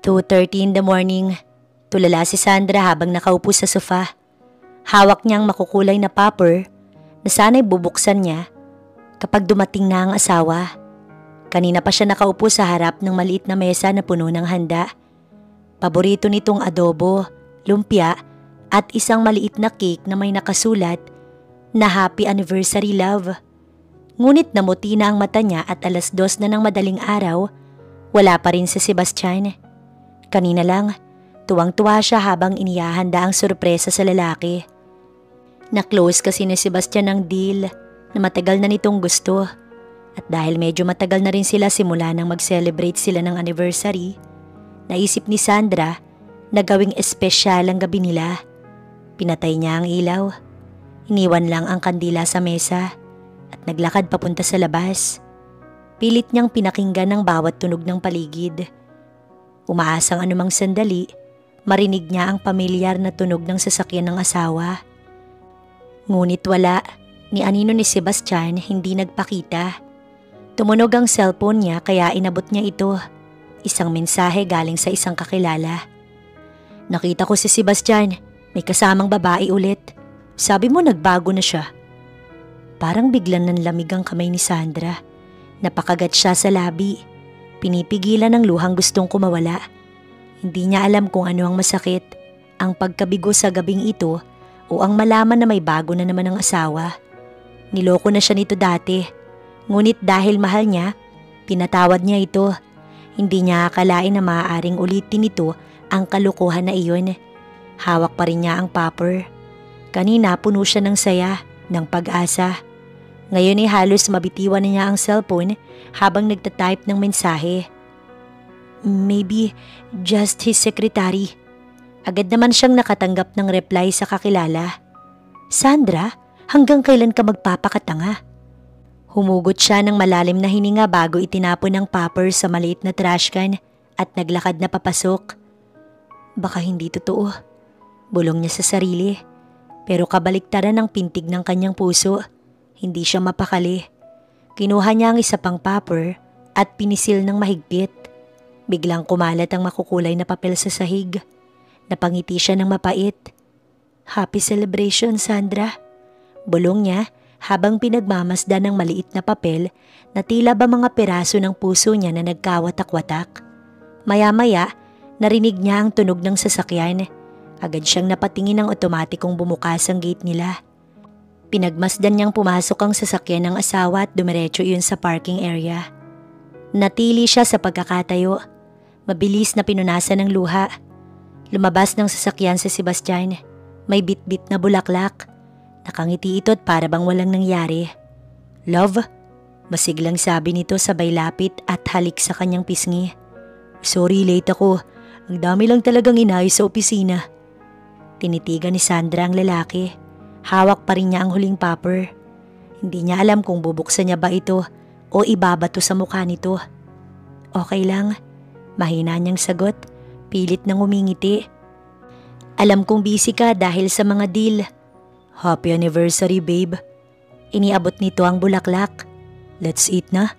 2:30 in the morning, tulala si Sandra habang nakaupo sa sofa. Hawak niyang makukulay na popper na sana'y bubuksan niya kapag dumating na ang asawa. Kanina pa siya nakaupo sa harap ng maliit na mesa na puno ng handa. Paborito nitong adobo, lumpia at isang maliit na cake na may nakasulat na Happy Anniversary Love. Ngunit namuti na ang mata niya at 2:00 na ng madaling araw, wala pa rin si Sebastian. Kanina lang, tuwang-tuwa siya habang inihahanda ang sorpresa sa lalaki. Na-close kasi ni Sebastian ang deal na matagal na nitong gusto. At dahil medyo matagal na rin sila simula nang mag-celebrate sila ng anniversary, naisip ni Sandra na gawing espesyal ang gabi nila. Pinatay niya ang ilaw. Iniwan lang ang kandila sa mesa at naglakad papunta sa labas. Pilit niyang pinakinggan ang bawat tunog ng paligid. Umaasang anumang sandali, marinig niya ang pamilyar na tunog ng sasakyan ng asawa. Ngunit wala, ni anino ni Sebastian hindi nagpakita. Tumunog ang cellphone niya kaya inabot niya ito. Isang mensahe galing sa isang kakilala. Nakita ko si Sebastian, may kasamang babae ulit. Sabi mo nagbago na siya. Parang biglang nanlamig ang kamay ni Sandra. Napakagat siya sa labi. Pinipigilan ng luhang gustong kumawala. Hindi niya alam kung ano ang masakit, ang pagkabigo sa gabing ito o ang malaman na may bago na naman ang asawa. Niloko na siya nito dati, ngunit dahil mahal niya, pinatawad niya ito. Hindi niya akalain na maaaring ulitin nito ang kalokohan na iyon. Hawak pa rin niya ang popper. Kanina puno siya ng saya, ng pag-asa. Ngayon ay halos mabitiwan na niya ang cellphone habang nagtatype ng mensahe. Maybe just his secretary. Agad naman siyang nakatanggap ng reply sa kakilala. Sandra, hanggang kailan ka magpapakatanga? Humugot siya ng malalim na hininga bago itinapon ang popper sa maliit na trash can at naglakad na papasok. Baka hindi totoo. Bulong niya sa sarili. Pero kabaliktaran ang pintig ng kanyang puso. Hindi siya mapakali. Kinuha niya ang isa pang popper at pinisil ng mahigpit. Biglang kumalat ang makukulay na papel sa sahig. Napangiti siya ng mapait. Happy celebration, Sandra. Bulong niya habang pinagmamasdan ng maliit na papel na tila ba mga piraso ng puso niya na nagkawatak-watak. Maya-maya, narinig niya ang tunog ng sasakyan. Agad siyang napatingin ng otomatikong bumukas ang gate nila. Pinagmasdan niyang pumasok ang sasakyan ng asawa at dumiretso iyon sa parking area. Natili siya sa pagkakatayo. Mabilis na pinunasan ng luha. Lumabas ng sasakyan si Sebastian. May bit-bit na bulaklak. Nakangiti ito at para bang walang nangyari. Love? Masiglang sabi nito sabay lapit at halik sa kanyang pisngi. Sorry, late ako. Ang dami lang talagang inayos sa opisina. Tinitigan ni Sandra ang lalaki. Hawak pa rin niya ang huling popper. Hindi niya alam kung bubuksan niya ba ito o ibabato sa mukha nito. Okay lang. Mahina niyang sagot. Pilit nang umingiti. Alam kong busy ka dahil sa mga deal. Happy anniversary, babe. Iniabot nito ang bulaklak. Let's eat na.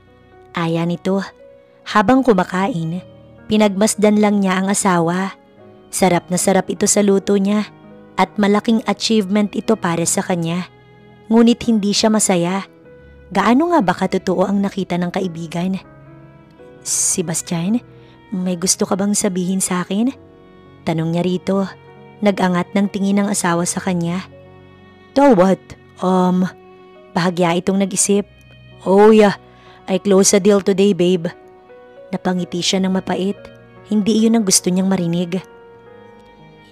Aya nito. Habang kumakain, pinagmasdan lang niya ang asawa. Sarap na sarap ito sa luto niya. At malaking achievement ito para sa kanya. Ngunit hindi siya masaya. Gaano nga ba katotoo ang nakita ng kaibigan? Sebastian, may gusto ka bang sabihin sa akin? Tanong niya rito. Nag-angat ng tingin ng asawa sa kanya. So what? Bahagya itong nag-isip. Oh yeah, I close a deal today, babe. Napangiti siya ng mapait. Hindi iyon ang gusto niyang marinig.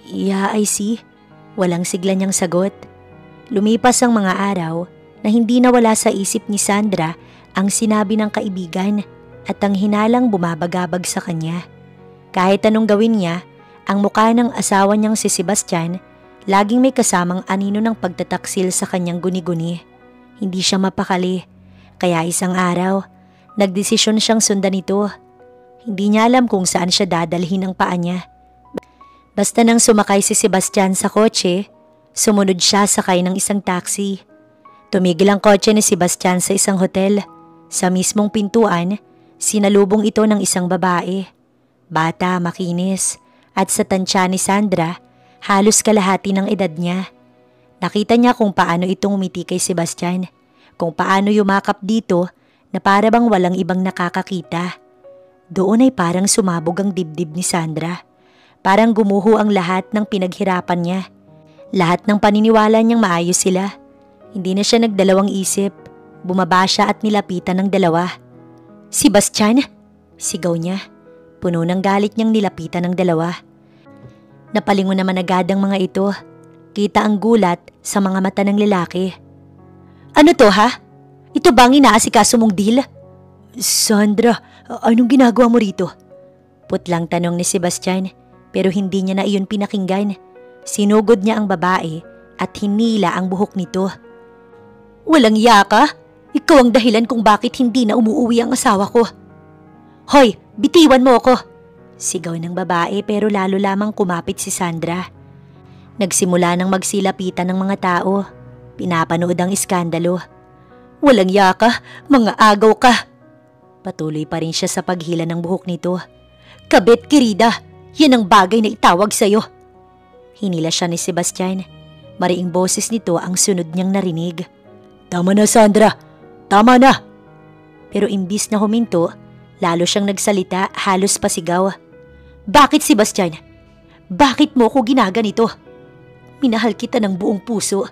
Yeah, I see. Walang sigla niyang sagot. Lumipas ang mga araw na hindi nawala sa isip ni Sandra ang sinabi ng kaibigan at ang hinalang bumabagabag sa kanya. Kahit anong gawin niya, ang mukha ng asawa niyang si Sebastian laging may kasamang anino ng pagtataksil sa kanyang guni-guni. Hindi siya mapakali, kaya isang araw, nagdesisyon siyang sundan ito. Hindi niya alam kung saan siya dadalhin ang paa niya. Basta nang sumakay si Sebastian sa kotse, sumunod siya sakay ng isang taxi. Tumigil ang kotse ni Sebastian sa isang hotel. Sa mismong pintuan, sinalubong ito ng isang babae. Bata, makinis, at sa tansya ni Sandra, halos kalahati ng edad niya. Nakita niya kung paano itong umiti kay Sebastian, kung paano yumakap dito na para bang walang ibang nakakakita. Doon ay parang sumabog ang dibdib ni Sandra. Parang gumuho ang lahat ng pinaghirapan niya. Lahat ng paniniwala niyang maayos sila. Hindi na siya nagdalawang isip. Bumaba siya at nilapitan ng dalawa. "Sebastian!" Sigaw niya. Puno ng galit niyang nilapitan ng dalawa. Napalingon naman agad ang mga ito. Kita ang gulat sa mga mata ng lalaki. "Ano to ha? Ito bang inaasikaso mong deal?" "Sandra, anong ginagawa mo rito?" Putlang tanong ni Sebastian, pero hindi niya na iyon pinakinggan. Sinugod niya ang babae at hinila ang buhok nito. "Walang iya ka? Ikaw ang dahilan kung bakit hindi na umuuwi ang asawa ko." "Hoy, bitiwan mo ako!" Sigaw ng babae pero lalo lamang kumapit si Sandra. Nagsimula ng magsilapitan ng mga tao. Pinapanood ang iskandalo. "Walang iya ka, mga agaw ka!" Patuloy pa rin siya sa paghila ng buhok nito. "Kabit, kirida, yan ang bagay na itawag sa'yo." Hinila siya ni Sebastian. Mariing boses nito ang sunod niyang narinig. "Tama na, Sandra, tama na!" Pero imbis na huminto, lalo siyang nagsalita, halos pasigaw. "Bakit, Sebastian? Bakit mo ko ginaganito? Minahal kita ng buong puso.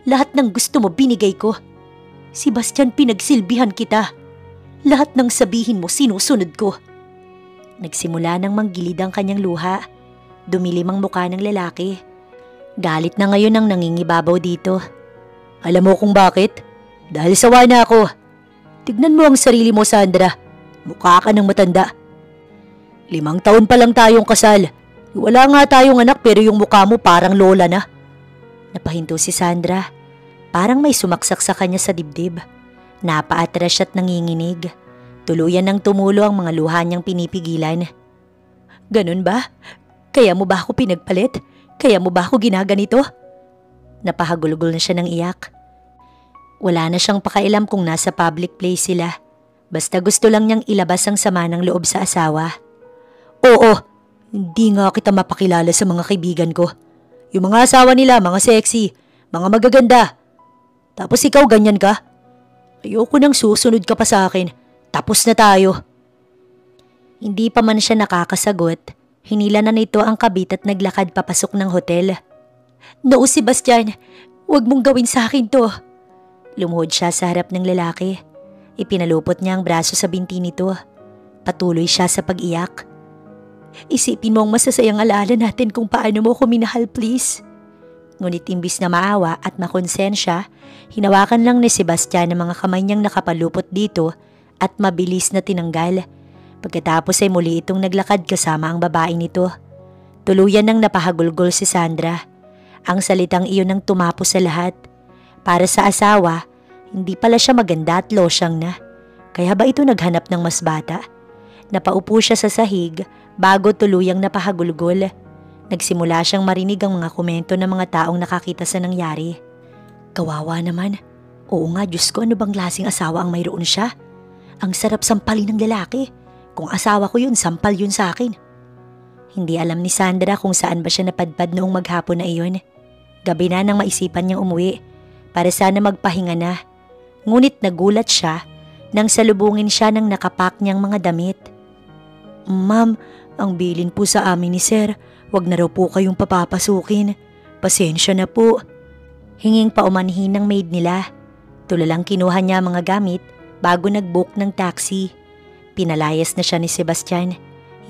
Lahat ng gusto mo binigay ko. Sebastian, pinagsilbihan kita. Lahat ng sabihin mo sinusunod ko." Nagsimula ng manggilid ang kanyang luha. Dumilim ang mukha ng lalaki. Galit na ngayon ang nangingibabaw dito. "Alam mo kung bakit? Dahil sawa na ako. Tignan mo ang sarili mo, Sandra. Mukha ka ng matanda. 5 taon pa lang tayong kasal. Wala nga tayong anak pero yung mukha mo parang lola na." Napahinto si Sandra. Parang may sumaksak sa kanya sa dibdib. Napaatras siya't nanginginig. Tuluyan nang tumulo ang mga luha niyang pinipigilan. "Ganun ba? Kaya mo ba ako pinagpalit? Kaya mo ba ako ginaganito?" Napahagulgol na siya ng iyak. Wala na siyang pakailam kung nasa public place sila. Basta gusto lang niyang ilabas ang sama ng loob sa asawa. "Oo, hindi nga kita mapakilala sa mga kaibigan ko. Yung mga asawa nila, mga sexy, mga magaganda. Tapos ikaw ganyan ka? Ayoko nang susunod ka pa sa akin. Tapos na tayo." Hindi pa man siya nakakasagot, hinila na nito ang kabit at naglakad papasok ng hotel. "No, Sebastian, huwag mong gawin sa akin to." Lumuhod siya sa harap ng lalaki. Ipinalupot niya ang braso sa binti nito. Patuloy siya sa pag-iyak. "Isipin mo ang masasayang alaala natin kung paano mo ko minahal, please." Ngunit imbis na maawa at makonsensya, hinawakan lang ni Sebastian ang mga kamay niyang nakapalupot dito at mabilis na tinanggal. Pagkatapos ay muli itong naglakad kasama ang babae nito. Tuluyan nang napahagulgol si Sandra. Ang salitang iyon ang tumapo sa lahat. Para sa asawa, hindi pala siya maganda at losyang na. Kaya ba ito naghanap ng mas bata? Napaupo siya sa sahig bago tuluyang napahagulgol. Nagsimula siyang marinig ang mga komento ng mga taong nakakita sa nangyari. "Kawawa naman. Oo nga, Diyos ko, ano bang klaseng asawa ang mayroon siya? Ang sarap sampalin ng lalaki. Kung asawa ko yun, sampal yun sa akin." Hindi alam ni Sandra kung saan ba siya napadpad noong maghapon na iyon. Gabi na nang maisipan niyang umuwi para sana magpahinga na. Ngunit nagulat siya nang salubungin siya ng nakapak niyang mga damit. "Ma'am, ang bilin po sa amin ni Sir. Wag na raw po kayong papapasukin. Pasensya na po." Hinging paumanhin ng maid nila. Tulalang kinuha niya mga gamit bago nag-book ng taxi. Pinalayas na siya ni Sebastian.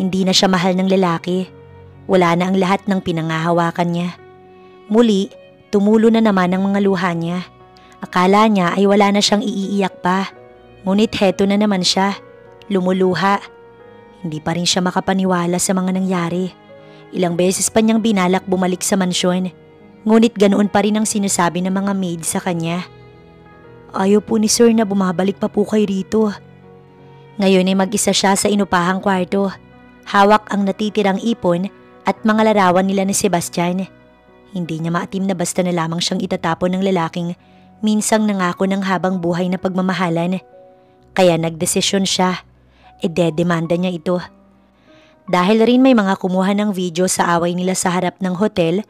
Hindi na siya mahal ng lalaki. Wala na ang lahat ng pinangahawakan niya. Muli, tumulo na naman ang mga luha niya. Akala niya ay wala na siyang iiiyak pa. Ngunit heto na naman siya, lumuluha. Hindi pa rin siya makapaniwala sa mga nangyari. Ilang beses pa niyang binalak bumalik sa mansyon. Ngunit ganoon pa rin ang sinasabi ng mga maid sa kanya. "Ayaw po ni Sir na bumabalik pa po kayo rito." Ngayon ay mag-isa siya sa inupahang kwarto. Hawak ang natitirang ipon at mga larawan nila ni Sebastian. Hindi niya maatim na basta na lamang siyang itatapon ng lalaking minsang nangako ng habang buhay na pagmamahalan. Kaya nagdesisyon siya. Idedemanda niya ito. Dahil rin may mga kumuha ng video sa away nila sa harap ng hotel,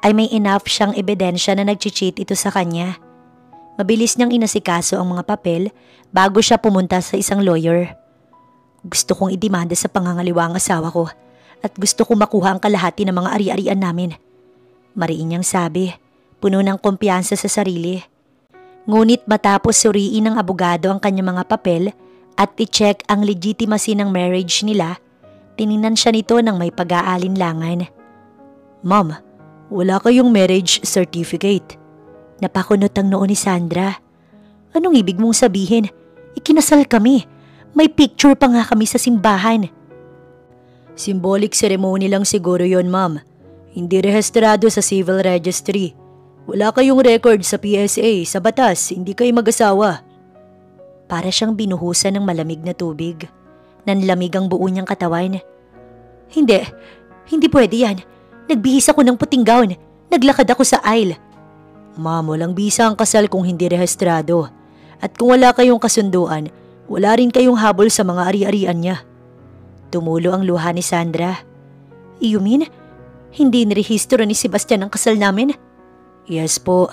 ay may enough siyang ebidensya na nag-cheat ito sa kanya. Mabilis niyang inasikaso ang mga papel bago siya pumunta sa isang lawyer. Gusto kong idemanda sa pangangaliwa ang asawa ko at gusto kong makuha ang kalahati ng mga ari-arian namin. Mariin niyang sabi, puno ng kumpiyansa sa sarili. Ngunit matapos suriin ng abogado ang kanyang mga papel at i-check ang legitimacy ng marriage nila, tiningnan siya nito ng may pag-aalinlangan. Ma'am, wala kayong marriage certificate. Napakunot ang noo ni Sandra. Anong ibig mong sabihin? Ikinasal kami. May picture pa nga kami sa simbahan. Symbolic ceremony lang siguro yon, ma'am. Hindi rehistrado sa civil registry. Wala kayong record sa PSA, sa batas, hindi kayo mag-asawa. Para siyang binuhusan ng malamig na tubig. Nanlamig ang buo niyang katawan. Hindi pwede yan. Nagbihis ako ng puting gown. Naglakad ako sa aisle. Ma'am, walang bisa ang kasal kung hindi rehistrado. At kung wala kayong kasunduan, wala rin kayong habol sa mga ari-arian niya. Tumulo ang luha ni Sandra. You mean, hindi nirehistro ni Sebastian ang kasal namin? Yes po.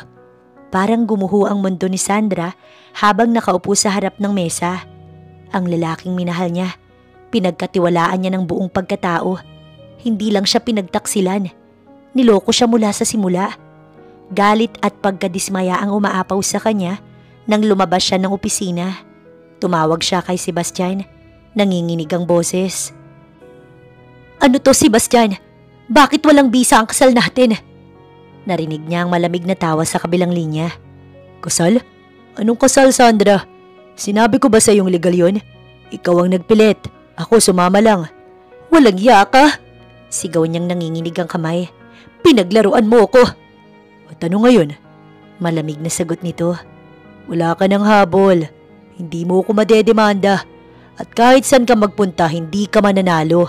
Parang gumuho ang mundo ni Sandra habang nakaupo sa harap ng mesa. Ang lalaking minahal niya, pinagkatiwalaan niya ng buong pagkatao. Hindi lang siya pinagtaksilan. Niloko siya mula sa simula. Galit at pagkadismaya ang umaapaw sa kanya nang lumabas siya ng opisina. Tumawag siya kay Sebastian. Nanginginig ang boses. Ano to, Sebastian? Bakit walang bisa ang kasal natin? Narinig niya ang malamig na tawa sa kabilang linya. Kasal? Anong kasal, Sandra? Sinabi ko ba sa iyong legal yun? Ikaw ang nagpilit. Ako sumama lang. Walang iya ka? Sigaw niyang nanginginig ang kamay. Pinaglaruan mo ko. At ano ngayon? Malamig na sagot nito. Wala ka ng habol. Hindi mo ko madedemanda. At kahit saan ka magpunta, hindi ka mananalo.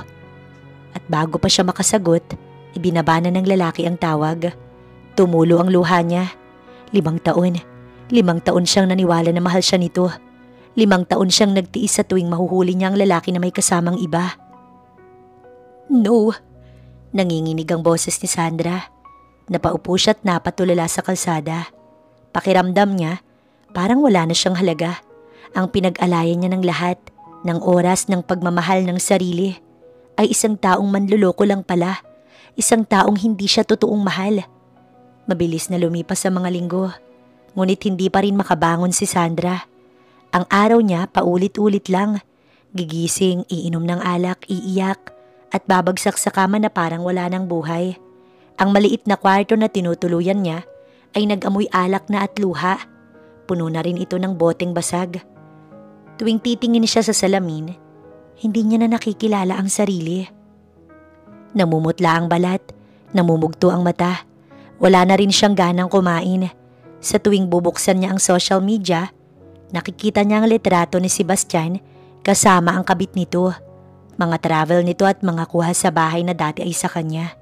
At bago pa siya makasagot, ibinaba na ng lalaki ang tawag. Tumulo ang luha niya. 5 taon. 5 taon siyang naniwala na mahal siya nito. 5 taon siyang nagtiis sa tuwing mahuhuli niya ang lalaki na may kasamang iba. No. Nanginginig ang boses ni Sandra. Napaupo siya at napatulala sa kalsada. Pakiramdam niya, parang wala na siyang halaga. Ang pinag-alayan niya ng lahat, ng oras ng pagmamahal ng sarili, ay isang taong manluloko lang pala. Isang taong hindi siya totoong mahal. Mabilis na lumipas ang mga linggo, ngunit hindi pa rin makabangon si Sandra. Ang araw niya paulit-ulit lang. Gigising, iinom ng alak, iiyak, at babagsak sa kama na parang wala ng buhay. Ang maliit na kwarto na tinutuluyan niya ay nag-amoy alak na at luha. Puno na rin ito ng boteng basag. Tuwing titingin siya sa salamin, hindi niya na nakikilala ang sarili. Namumutla ang balat, namumugto ang mata. Wala na rin siyang ganang kumain. Sa tuwing bubuksan niya ang social media, nakikita niya ang litrato ni Sebastian kasama ang kabit nito. Mga travel nito at mga kuha sa bahay na dati ay sa kanya.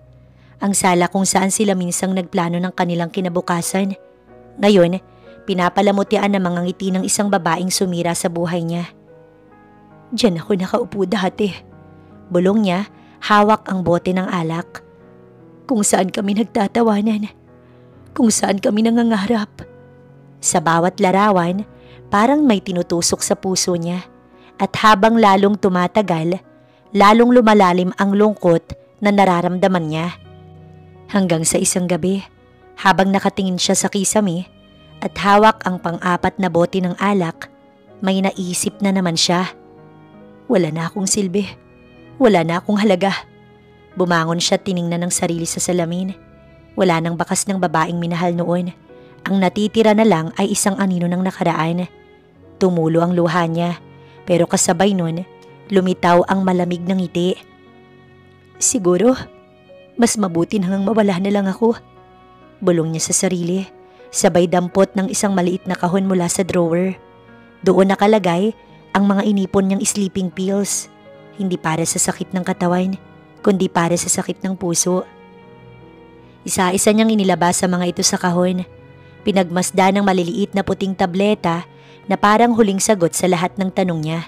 Ang sala kung saan sila minsang nagplano ng kanilang kinabukasan. Ngayon, pinapalamutian ng mga ngiti ng isang babaeng sumira sa buhay niya. Diyan ako nakaupo dati. Bulong niya, hawak ang bote ng alak. Kung saan kami nagtatawanan. Kung saan kami nangangarap. Sa bawat larawan, parang may tinutusok sa puso niya. At habang lalong tumatagal, lalong lumalalim ang lungkot na nararamdaman niya. Hanggang sa isang gabi, habang nakatingin siya sa kisame at hawak ang pang-4 na bote ng alak, may naisip na naman siya. Wala na akong silbi. Wala na akong halaga. Bumangon siya at tiningnan ng sarili sa salamin. Wala nang bakas ng babaeng minahal noon. Ang natitira na lang ay isang anino ng nakaraan. Tumulo ang luha niya, pero kasabay nun, lumitaw ang malamig ng ngiti. Siguro, mas mabuti nang mawala na lang ako. Bulong niya sa sarili, sabay dampot ng isang maliit na kahon mula sa drawer. Doon nakalagay ang mga inipon niyang sleeping pills. Hindi para sa sakit ng katawan, kundi para sa sakit ng puso. Isa-isa niyang inilabas sa mga ito sa kahon. Pinagmasda ng maliliit na puting tableta na parang huling sagot sa lahat ng tanong niya.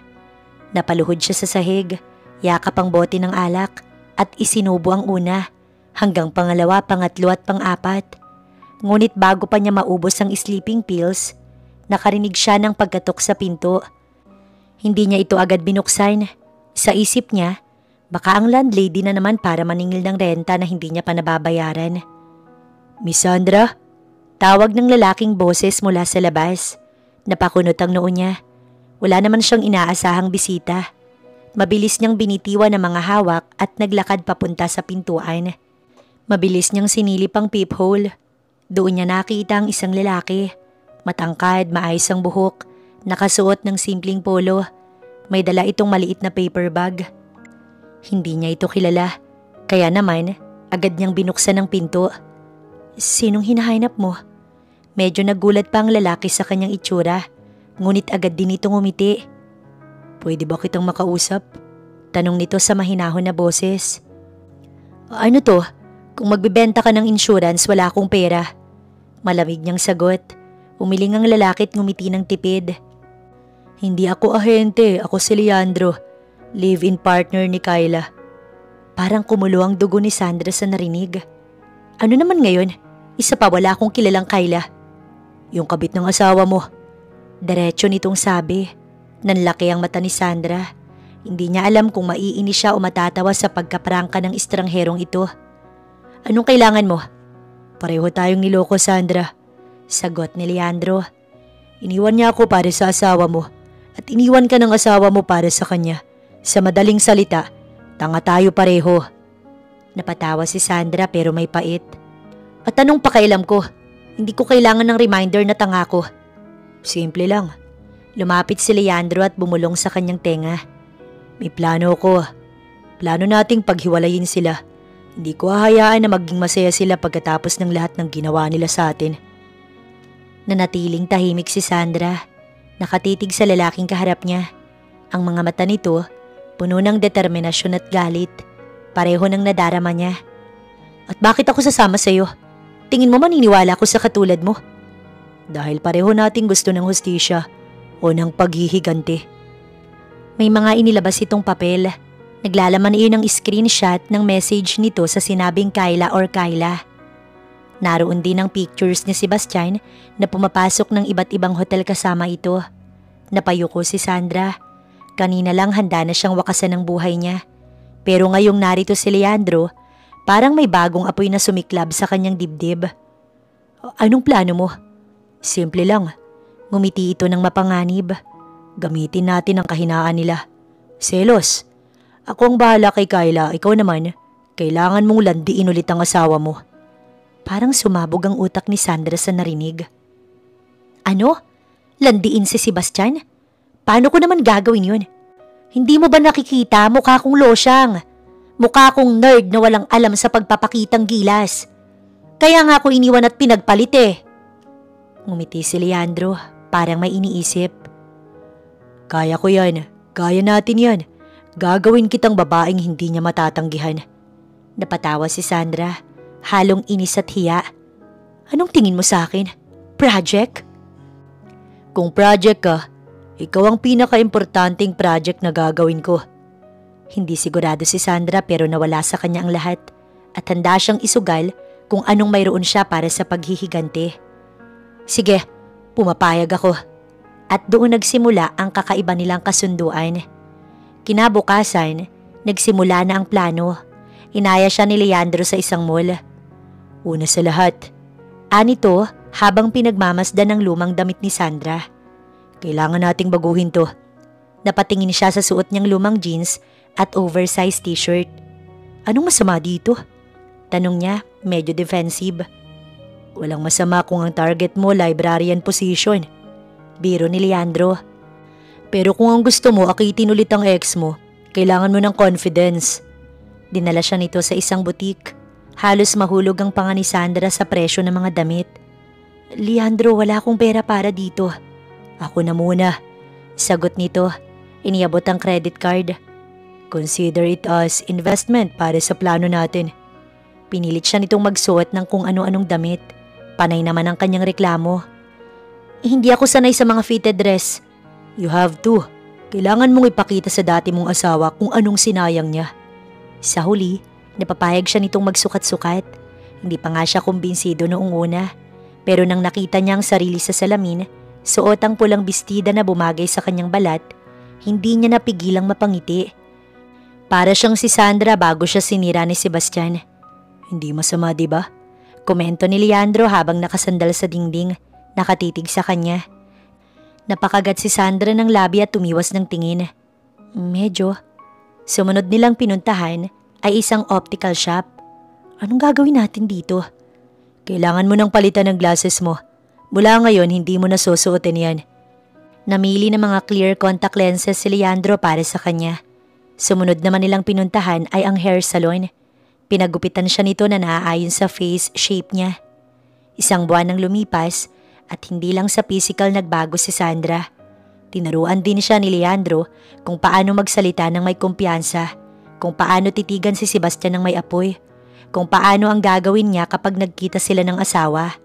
Napaluhod siya sa sahig, Yakap ang bote ng alak at isinubo ang una hanggang pangalawa, pangatlo at pang-apat. Ngunit bago pa niya maubos ang sleeping pills, nakarinig siya ng pagkatok sa pinto. Hindi niya ito agad binuksan. Sa isip niya, baka ang landlady na naman para maningil ng renta na hindi niya pa nababayaran. "Miss Sandra?" Tawag ng lalaking boses mula sa labas. Napakunot ang noo niya. Wala naman siyang inaasahang bisita. Mabilis niyang binitiwan ang mga hawak at naglakad papunta sa pintuan. Mabilis niyang sinilip ang peephole. Doon niya nakita ang isang lalaki. Matangkad, maayos ang buhok, nakasuot ng simpleng polo. May dala itong maliit na paper bag. Hindi niya ito kilala, kaya naman agad niyang binuksan ang pinto. "Sinong hinahanap mo?" Medyo nagulat pa ang lalaki sa kanyang itsura, ngunit agad din itong umiti. "Pwede ba kitang makausap?" Tanong nito sa mahinahon na boses. "Ano to? Kung magbibenta ka ng insurance, wala akong pera." Malamig niyang sagot. Umiling ang lalaki at ngumiti ng tipid. "Hindi ako ahente, ako si Leandro, live-in partner ni Kyla." Parang kumulo ang dugo ni Sandra sa narinig. "Ano naman ngayon? Isa pa, wala akong kilalang Kyla." "Yung kabit ng asawa mo." Diretso nitong sabi. Nanlaki ang mata ni Sandra. Hindi niya alam kung maiinis siya o matatawa sa pagkaprangka ng estrangherong ito. "Anong kailangan mo?" "Pareho tayong niloko, Sandra," sagot ni Leandro. "Iniwan niya ako para sa asawa mo at iniwan ka ng asawa mo para sa kanya. Sa madaling salita, tanga tayo pareho." Napatawa si Sandra pero may pait. "At anong pakailam ko? Hindi ko kailangan ng reminder na tanga ko." "Simple lang." Lumapit si Leandro at bumulong sa kanyang tenga. "May plano ko. Plano nating paghiwalayin sila. Hindi ko hahayaan na maging masaya sila pagkatapos ng lahat ng ginawa nila sa atin." Nanatiling tahimik si Sandra. Nakatitig sa lalaking kaharap niya. Ang mga mata nito, puno ng determinasyon at galit. Pareho ng nadarama niya. "At bakit ako sasama sa iyo? Tingin mo maniniwala ako sa katulad mo?" "Dahil pareho nating gusto ng hustisya o ng paghihiganti." May mga inilabas itong papel. Naglalaman iyon ng screenshot ng message nito sa sinabing Kyla or Kyla. Naroon din ang pictures ni Sebastian na pumapasok ng iba't ibang hotel kasama ito. Napayuko si Sandra. Kanina lang handa na siyang wakasan ng buhay niya. Pero ngayong narito si Leandro, parang may bagong apoy na sumiklab sa kanyang dibdib. "Anong plano mo?" "Simple lang." Ngumiti ito ng mapanganib. "Gamitin natin ang kahinaan nila. Selos. Ako ang bahala kay Kyla, ikaw naman, kailangan mong landiin ulit ang asawa mo." Parang sumabog ang utak ni Sandra sa narinig. "Ano? Landiin si Sebastian? Paano ko naman gagawin yun? Hindi mo ba nakikita mukha kong losyang? Mukha kong nerd na walang alam sa pagpapakitang gilas. Kaya nga ako iniwan at pinagpalit eh." Ngumiti si Leandro, parang may iniisip. "Kaya ko yan. Kaya natin yan. Gagawin kitang babaeng hindi niya matatanggihan." Napatawa si Sandra, halong inis at hiya. "Anong tingin mo sa akin? Project?" "Kung project ka, ikaw ang pinaka-importanting project na gagawin ko." Hindi sigurado si Sandra pero nawala sa kanya ang lahat at handa siyang isugal kung anong mayroon siya para sa paghihiganti. "Sige, pumapayag ako." At doon nagsimula ang kakaiba nilang kasunduan. Kinabukasan, nagsimula na ang plano. Inaya siya ni Leandro sa isang mall. "Una sa lahat," anito habang pinagmamasdan ng lumang damit ni Sandra, "kailangan nating baguhin to." Napatingin siya sa suot niyang lumang jeans at oversized t-shirt. "Anong masama dito?" tanong niya, medyo defensive. "Walang masama kung ang target mo librarian position," biro ni Leandro. "Pero kung ang gusto mo akitin ulit ang ex mo, kailangan mo ng confidence." Dinala siya nito sa isang butik. Halos mahulog ang panga ni Sandra sa presyo ng mga damit. "Leandro, wala akong pera para dito." "Ako na muna," sagot nito. Iniabot ang credit card. "Consider it as investment para sa plano natin." Pinilit siya nitong magsuot ng kung ano-anong damit. Panay naman ang kanyang reklamo. "Hindi ako sanay sa mga fitted dress." "You have to. Kailangan mong ipakita sa dati mong asawa kung anong sinayang niya. Sa huli, napapayag siya nitong magsukat-sukat. Hindi pa nga siya kumbinsido noong una. Pero nang nakita niya ang sarili sa salamin, suot ang pulang bestida na bumagay sa kanyang balat, hindi niya napigilang mapangiti. Para siyang si Sandra bago siya sinira ni Sebastian. Hindi masama, diba? Komento ni Leandro habang nakasandal sa dingding, nakatitig sa kanya. Napakagat si Sandra ng labi at tumiwas ng tingin. Medyo. Sumunod nilang pinuntahan ay isang optical shop. Anong gagawin natin dito? Kailangan mo nang palitan ng glasses mo. Mula ngayon hindi mo na susuotin yan. Namili ng mga clear contact lenses si Leandro para sa kanya. Sumunod naman nilang pinuntahan ay ang hair salon. Pinagupitan siya nito na naaayon sa face shape niya. Isang buwan nang lumipas at hindi lang sa physical nagbago si Sandra. Tinuruan din siya ni Leandro kung paano magsalita ng may kumpiyansa, kung paano titigan si Sebastian ng may apoy, kung paano ang gagawin niya kapag nagkita sila ng asawa.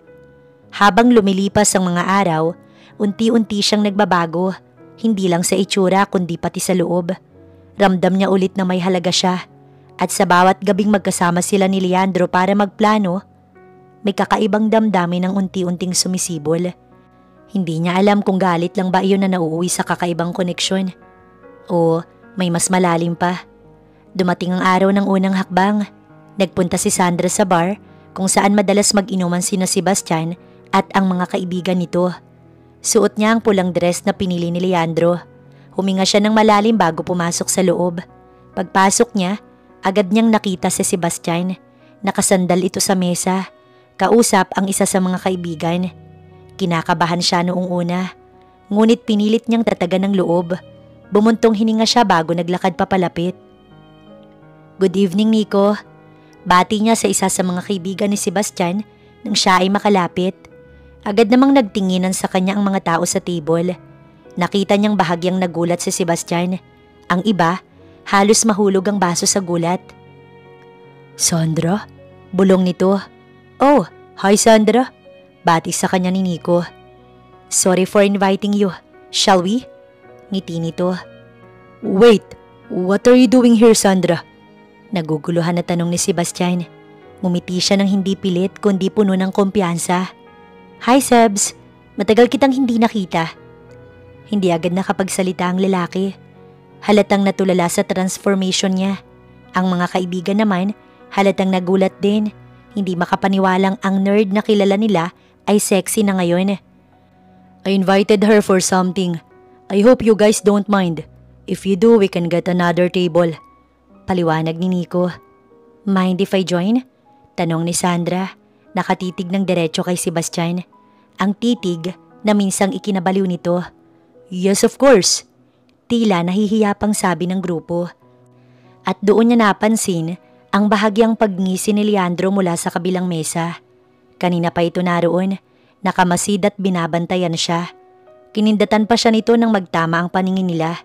Habang lumilipas ang mga araw, unti-unti siyang nagbabago, hindi lang sa itsura kundi pati sa loob. Ramdam niya ulit na may halaga siya at sa bawat gabing magkasama sila ni Leandro para magplano, may kakaibang damdamin ng unti-unting sumisibol. Hindi niya alam kung galit lang ba iyon na nauuwi sa kakaibang koneksyon o may mas malalim pa. Dumating ang araw ng unang hakbang. Nagpunta si Sandra sa bar kung saan madalas mag-inuman sina Sebastian at ang mga kaibigan nito. Suot niya ang pulang dress na pinili ni Leandro. Huminga siya ng malalim bago pumasok sa loob. Pagpasok niya, agad niyang nakita si Sebastian. Nakasandal ito sa mesa. Kausap ang isa sa mga kaibigan. Kinakabahan siya noong una. Ngunit pinilit niyang tatagan ng loob. Bumuntong hininga siya bago naglakad papalapit. Good evening, Nico. Bati niya sa isa sa mga kaibigan ni Sebastian nang siya ay makalapit. Agad namang nagtinginan sa kanya ang mga tao sa table. Nakita niyang bahagyang nagulat si Sebastian. Ang iba, halos mahulog ang baso sa gulat. Sandra? Bulong nito. Oh, hi Sandra. Bati sa kanya ni Nico. Sorry for inviting you. Shall we? Ngiti nito. Wait, what are you doing here, Sandra? Naguguluhan na tanong ni Sebastian. Ngumiti siya ng hindi pilit kundi puno ng kumpiyansa. Hi Sebs, matagal kitang hindi nakita. Hindi agad nakapagsalita ang lalaki. Halatang natulala sa transformation niya. Ang mga kaibigan naman, halatang nagulat din. Hindi makapaniwalang ang nerd na kilala nila ay sexy na ngayon. I invited her for something. I hope you guys don't mind. If you do, we can get another table. Paliwanag ni Nico. Mind if I join? Tanong ni Sandra. Nakatitig ng diretso kay Sebastian. Ang titig na minsang ikinabaliw nito. Yes, of course. Tila nahihiya pang sabi ng grupo. At doon niya napansin ang bahagyang pagngisi ni Leandro mula sa kabilang mesa. Kanina pa ito naroon, nakamasid at binabantayan siya. Kinindatan pa siya nito nang magtama ang paningin nila.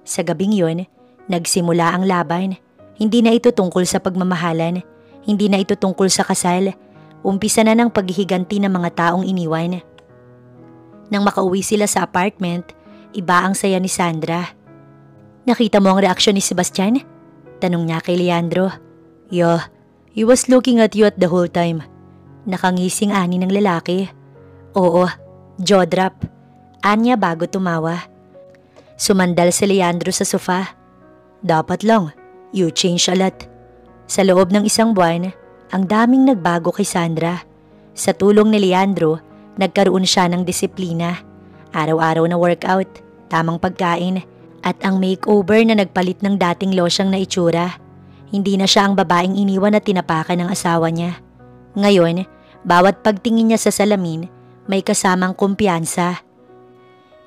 Sa gabing yon, nagsimula ang laban. Hindi na ito tungkol sa pagmamahalan, hindi na ito tungkol sa kasal. Umpisa na ng paghihiganti ng mga taong iniwan. Nang makauwi sila sa apartment, iba ang saya ni Sandra. Nakita mo ang reaksyon ni Sebastian? Tanong niya kay Leandro. Yeah, he was looking at you at the whole time. Nakangising ani ng lalaki. Oo, jaw drop. Anya bago tumawa. Sumandal si Leandro sa sofa. Dapat lang, you change a lot. Sa loob ng isang buwan, ang daming nagbago kay Sandra. Sa tulong ni Leandro, nagkaroon siya ng disiplina. Araw-araw na workout, tamang pagkain, at ang makeover na nagpalit ng dating losyang na itsura. Hindi na siya ang babaeng iniwan at tinapakan ng asawa niya. Ngayon, bawat pagtingin niya sa salamin, may kasamang kumpiyansa.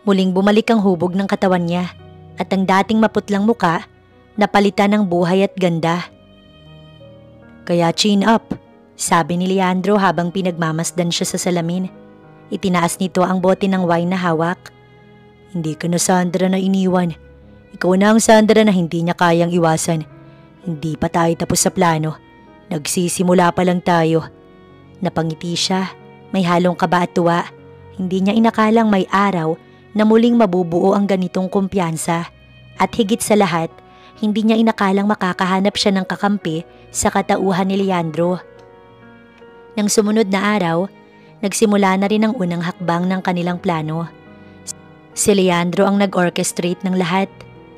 Muling bumalik ang hubog ng katawan niya at ang dating maputlang muka, napalitan ng buhay at ganda. Kaya chin up, sabi ni Leandro habang pinagmamasdan siya sa salamin. Itinaas nito ang bote ng wine na hawak. Hindi ka na Sandra na iniwan. Ikaw na ang Sandra na hindi niya kayang iwasan. Hindi pa tayo tapos sa plano. Nagsisimula pa lang tayo. Napangiti siya, may halong kaba at tuwa. Hindi niya inakalang may araw na muling mabubuo ang ganitong kumpiyansa. At higit sa lahat, hindi niya inakalang makakahanap siya ng kakampi sa katauhan ni Leandro. Nang sumunod na araw, nagsimula na rin ang unang hakbang ng kanilang plano. Si Leandro ang nag-orchestrate ng lahat,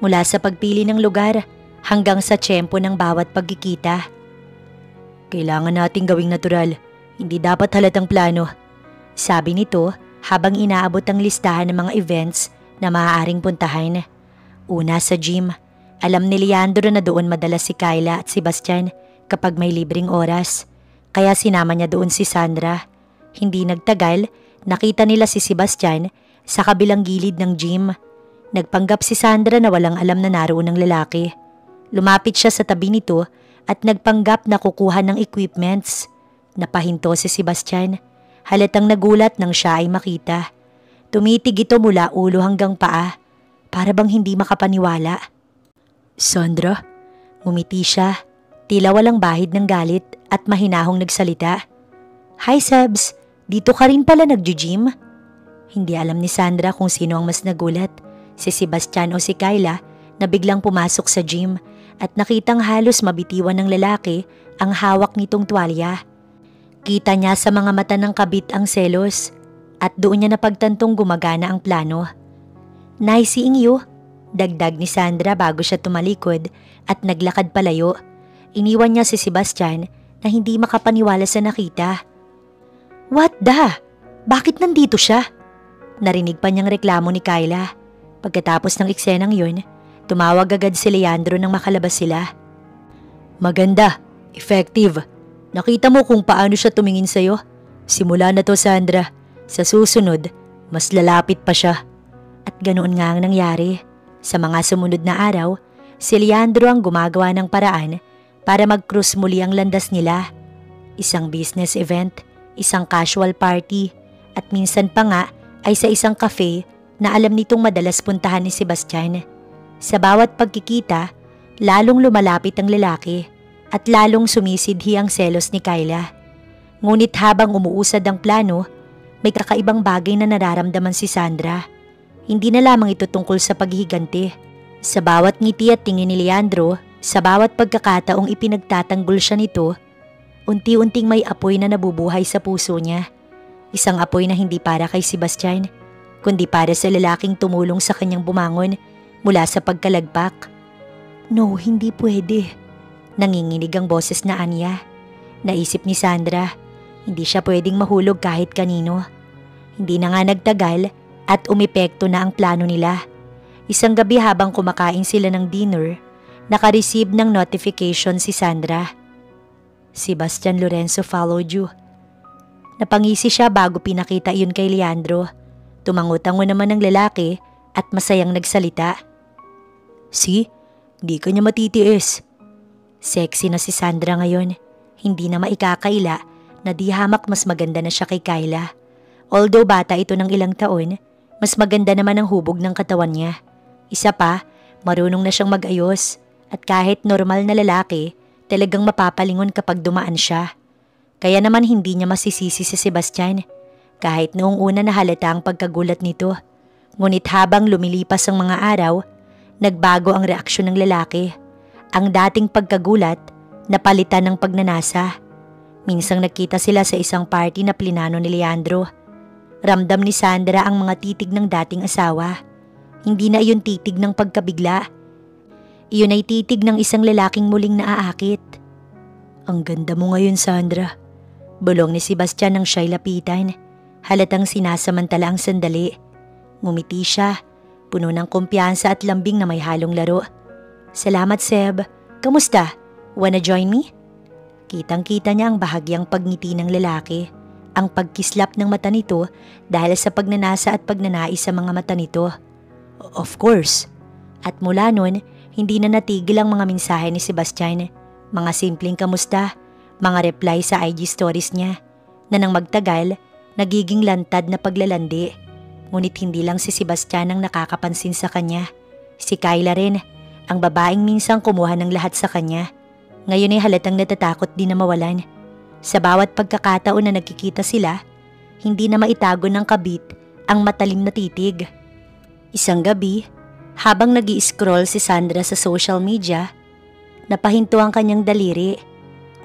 mula sa pagpili ng lugar hanggang sa tiyempo ng bawat pagkikita. Kailangan nating gawing natural, hindi dapat halatang plano, sabi nito habang inaabot ang listahan ng mga events na maaaring puntahan. Una sa gym, alam ni Leandro na doon madalas si Kyla at si Bastian kapag may libreng oras, kaya sinama niya doon si Sandra. Hindi nagtagal, nakita nila si Sebastian sa kabilang gilid ng gym. Nagpanggap si Sandra na walang alam na naroon ang lalaki. Lumapit siya sa tabi nito at nagpanggap na kukuha ng equipments. Napahinto si Sebastian. Halatang nagulat nang siya ay makita. Tumitig ito mula ulo hanggang paa, para bang hindi makapaniwala. Sandra? Ngumiti siya, tila walang bahid ng galit at mahinahong nagsalita. Hi Sebs, dito ka rin pala nagjo-gym? Hindi alam ni Sandra kung sino ang mas nagulat, si Sebastian o si Kyla, na biglang pumasok sa gym at nakitang halos mabitiwan ng lalaki ang hawak nitong tuwalya. Kita niya sa mga mata ng kabit ang selos at doon niya napagtantong gumagana ang plano. Nice seeing you, dagdag ni Sandra bago siya tumalikod at naglakad palayo. Iniwan niya si Sebastian na hindi makapaniwala sa nakita. What the? Bakit nandito siya? Narinig pa niyang reklamo ni Kyla. Pagkatapos ng eksenang yun, tumawag agad si Leandro nang makalabas sila. Maganda, effective. Nakita mo kung paano siya tumingin sa'yo? Simula na to, Sandra. Sa susunod, mas lalapit pa siya. At ganoon nga ang nangyari. Sa mga sumunod na araw, si Leandro ang gumagawa ng paraan para mag-cruise muli ang landas nila. Isang business event, isang casual party, at minsan pa nga ay sa isang cafe na alam nitong madalas puntahan ni Sebastian. Sa bawat pagkikita, lalong lumalapit ang lalaki at lalong sumisidhi ang selos ni Kyla. Ngunit habang umuusad ang plano, may kakaibang bagay na nararamdaman si Sandra. Hindi na lamang ito tungkol sa paghihiganti. Sa bawat ngiti at tingin ni Leandro, sa bawat pagkakataong ipinagtatanggol siya nito, unti-unting may apoy na nabubuhay sa puso niya. Isang apoy na hindi para kay Sebastian, kundi para sa lalaking tumulong sa kanyang bumangon mula sa pagkalagpak. No, hindi pwede. Nanginginig ang boses na anya. Naisip ni Sandra, hindi siya pwedeng mahulog kahit kanino. Hindi na nga nagtagal at umepekto na ang plano nila. Isang gabi habang kumakain sila ng dinner, naka-receive ng notification si Sandra. Sebastian Lorenzo followed you. Napangisi siya bago pinakita yun kay Leandro. Tumangutango naman ng lalaki at masayang nagsalita. See, di ka niya matitiis. Sexy na si Sandra ngayon. Hindi na maikakaila na di hamak mas maganda na siya kay Kyla. Although bata ito ng ilang taon, mas maganda naman ang hubog ng katawan niya. Isa pa, marunong na siyang mag-ayos at kahit normal na lalaki, talagang mapapalingon kapag dumaan siya. Kaya naman hindi niya masisisi si Sebastian kahit noong una nahalata ang pagkagulat nito. Ngunit habang lumilipas ang mga araw, nagbago ang reaksyon ng lalaki. Ang dating pagkagulat, napalitan ng pagnanasa. Minsang nagkita sila sa isang party na plinano ni Leandro. Ramdam ni Sandra ang mga titig ng dating asawa. Hindi na iyon titig ng pagkabigla. Iyon ay titig ng isang lalaking muling naaakit. Ang ganda mo ngayon, Sandra. Bulong ni Sebastian nang siya'y lapitan. Halatang sinasamantala ang sandali. Ngumiti siya, puno ng kumpiyansa at lambing na may halong laro. Salamat, Seb. Kamusta? Wanna join me? Kitang-kita niya ang bahagyang pagngiti ng lalaki, ang pagkislap ng mata nito dahil sa pagnanasa at pagnanais sa mga mata nito. Of course. At mula nun, hindi na natigil ang mga mensahe ni Sebastian. Mga simpleng kamusta, mga reply sa IG stories niya, na nang magtagal, nagiging lantad na paglalandi. Ngunit hindi lang si Sebastian ang nakakapansin sa kanya. Si Kyla rin, ang babaeng minsang kumuha ng lahat sa kanya. Ngayon ay halatang natatakot din na mawalan. Sa bawat pagkakataon na nagkikita sila, hindi na maitago ng kabit ang matalim na titig. Isang gabi, habang nag-i-scroll si Sandra sa social media, napahinto ang kanyang daliri.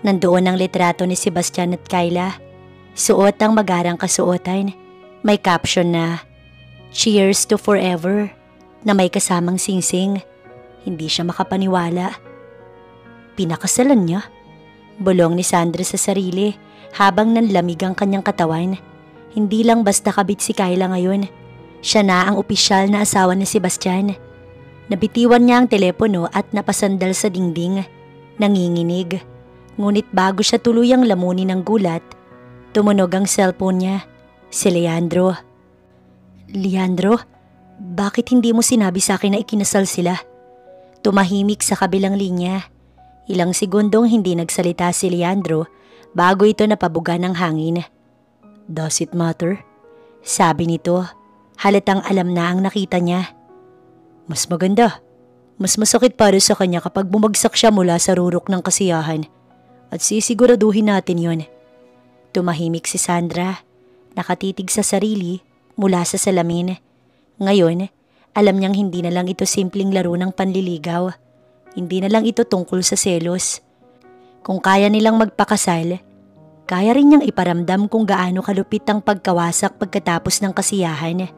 Nandoon ang litrato ni Sebastian at Kyla. Suot ang magarang kasuotan. May caption na, "Cheers to forever," na may kasamang singsing. Hindi siya makapaniwala. Pinakasalan niya? Bulong ni Sandra sa sarili habang nanlamig ang kanyang katawan. Hindi lang basta kabit si Kyla ngayon. Siya na ang opisyal na asawa ni Sebastian. Nabitiwan niya ang telepono at napasandal sa dingding. Nanginginig. Ngunit bago siya tuluyang lamunin ng gulat, tumunog ang cellphone niya. Si Leandro. "Leandro, bakit hindi mo sinabi sa akin na ikinasal sila?" Tumahimik sa kabilang linya. Ilang segundong hindi nagsalita si Leandro bago ito napabuga ng hangin. "Does it matter?" Sabi nito. Halatang alam na ang nakita niya. Mas maganda. Mas masakit para sa kanya kapag bumagsak siya mula sa rurok ng kasiyahan. At sisiguraduhin natin yon. Tumahimik si Sandra. Nakatitig sa sarili mula sa salamin. Ngayon, alam niyang hindi na lang ito simpleng laro ng panliligaw. Hindi na lang ito tungkol sa selos. Kung kaya nilang magpakasal, kaya rin niyang iparamdam kung gaano kalupit ang pagkawasak pagkatapos ng kasiyahan.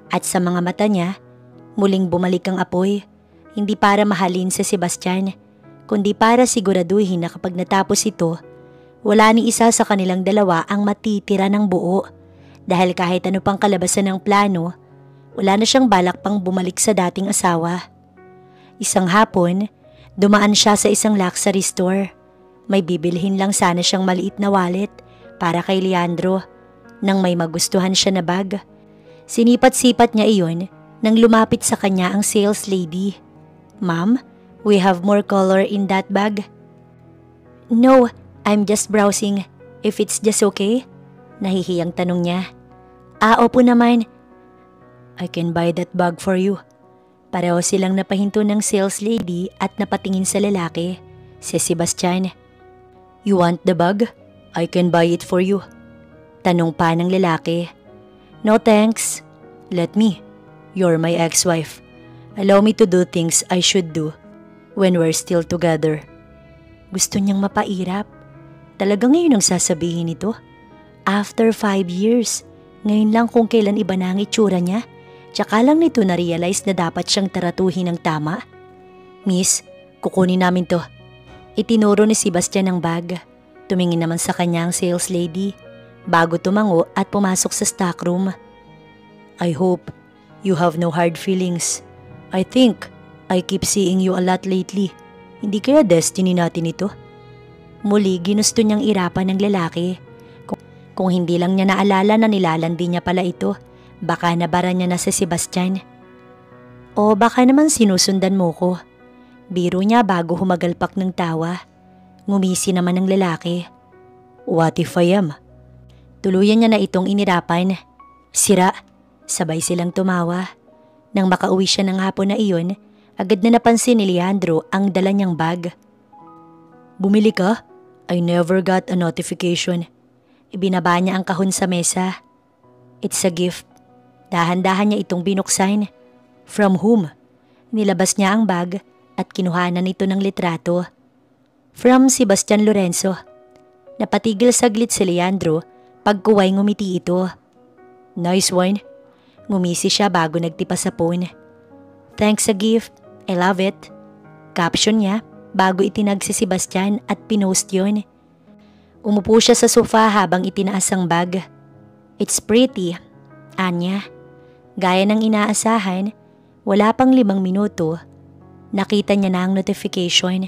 At sa mga mata niya, muling bumalik ang apoy. Hindi para mahalin si Sebastian, kundi para siguraduhin na kapag natapos ito, wala ni isa sa kanilang dalawa ang matitira ng buo. Dahil kahit ano pang kalabasan ng plano, wala na siyang balak pang bumalik sa dating asawa. Isang hapon, dumaan siya sa isang luxury store. May bibilhin lang sana siyang maliit na wallet para kay Leandro nang may magustuhan siya na bag. Sinipat-sipat niya iyon nang lumapit sa kanya ang sales lady. "Ma'am, we have more color in that bag." "No, I'm just browsing. If it's just okay?" Nahihiyang tanong niya. Opo naman." "I can buy that bag for you." Pareho silang napahinto ng sales lady at napatingin sa lalaki, si Sebastian. "You want the bag? I can buy it for you." Tanong pa ng lalaki. "No thanks. Let me. You're my ex-wife. Allow me to do things I should do when we're still together." Gusto niyang mapairap. Talagang ngayon ang sasabihin nito. After 5 years, ngayon lang kung kailan iba na ang itsura niya. Tsaka lang nito na-realize na dapat siyang taratuhin ng tama. "Miss, kukunin namin to." Itinuro ni Sebastian ang bag. Tumingin naman sa kanya ang sales lady bago tumango at pumasok sa stockroom. "I hope you have no hard feelings. I think I keep seeing you a lot lately. Hindi kaya destiny natin ito?" Muli ginusto niyang irapan ng lalaki. Kung hindi lang niya naalala na nilalandi niya pala ito, baka nabara niya na si Sebastian. "O baka naman sinusundan mo ko." Biro niya bago humagalpak ng tawa. Ngumisi naman ng lalaki. "What if I am?" Tuluyan niya na itong inirapan. Sira. Sabay silang tumawa. Nang makauwi siya ng hapon na iyon, agad na napansin ni Leandro ang dala niyang bag. "Bumili ka? I never got a notification." Ibinaba niya ang kahon sa mesa. "It's a gift." Dahan-dahan niya itong binuksan. "From whom?" Nilabas niya ang bag at kinuhanan nito ng litrato. "From Sebastian Lorenzo." Napatigil saglit si Leandro pagkuway ngumiti ito. "Nice one." Ngumisi siya bago nagtipa sa phone. "Thanks sa gift. I love it." Caption niya bago itinag si Sebastian at pinost yun. Umupo siya sa sofa habang itinaas ang bag. "It's pretty," anya. Gaya ng inaasahan, wala pang 5 minuto, nakita niya na ang notification.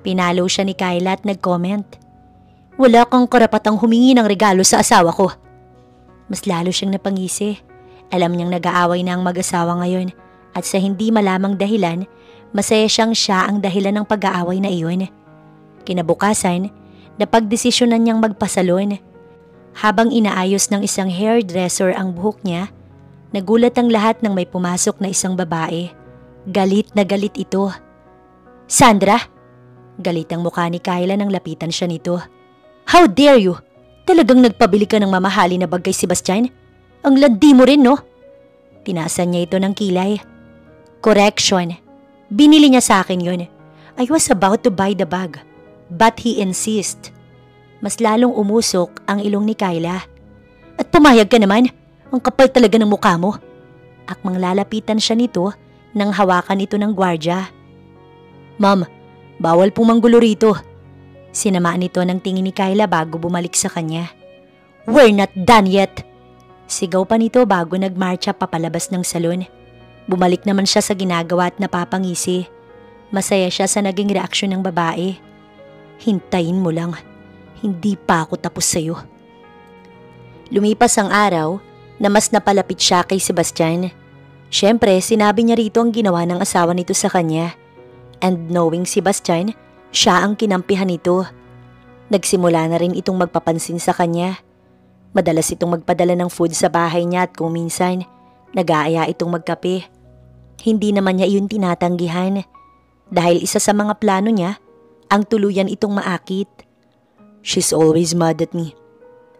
Pinalo siya ni Kyla at nag-comment, "Wala kang karapatang humingi ng regalo sa asawa ko." Mas lalo siyang napangisi. Alam niyang nag-aaway na ang mag-asawa ngayon at sa hindi malamang dahilan, masaya siyang siya ang dahilan ng pag-aaway na iyon. Kinabukasan, napagdesisyonan niyang magpasalon. Habang inaayos ng isang hairdresser ang buhok niya, nagulat ang lahat nang may pumasok na isang babae. Galit na galit ito. "Sandra!" Galit ang mukha ni Kyla nang lapitan siya nito. "How dare you? Talagang nagpabili ka ng mamahali na bag kay Sebastian? Ang landi mo rin, no?" Tinaasan niya ito ng kilay. Correction. Binili niya sa akin yun. I was about to buy the bag. But he insist. Mas lalong umusok ang ilong ni Kyla. At pumayag ka naman. Ang kapal talaga ng mukha mo. Akmang lalapitan siya nito nang hawakan ito ng gwardya. Ma'am, bawal pong manggulo rito. Sinamaan nito ng tingin ni Kyla bago bumalik sa kanya. We're not done yet. Sigaw pa nito bago nagmarcha papalabas ng salon. Bumalik naman siya sa ginagawa at napapangisi. Masaya siya sa naging reaksyon ng babae. Hintayin mo lang. Hindi pa ako tapos sa'yo. Lumipas ang araw na mas napalapit siya kay Sebastian. Siyempre, sinabi niya rito ang ginawa ng asawa nito sa kanya. And knowing Sebastian, siya ang kinampihan nito. Nagsimula na rin itong magpapansin sa kanya. Madalas itong magpadala ng food sa bahay niya at kung minsan, nag-aaya itong magkape. Hindi naman niya iyon tinatanggihan. Dahil isa sa mga plano niya, ang tuluyan itong maakit. She's always mad at me.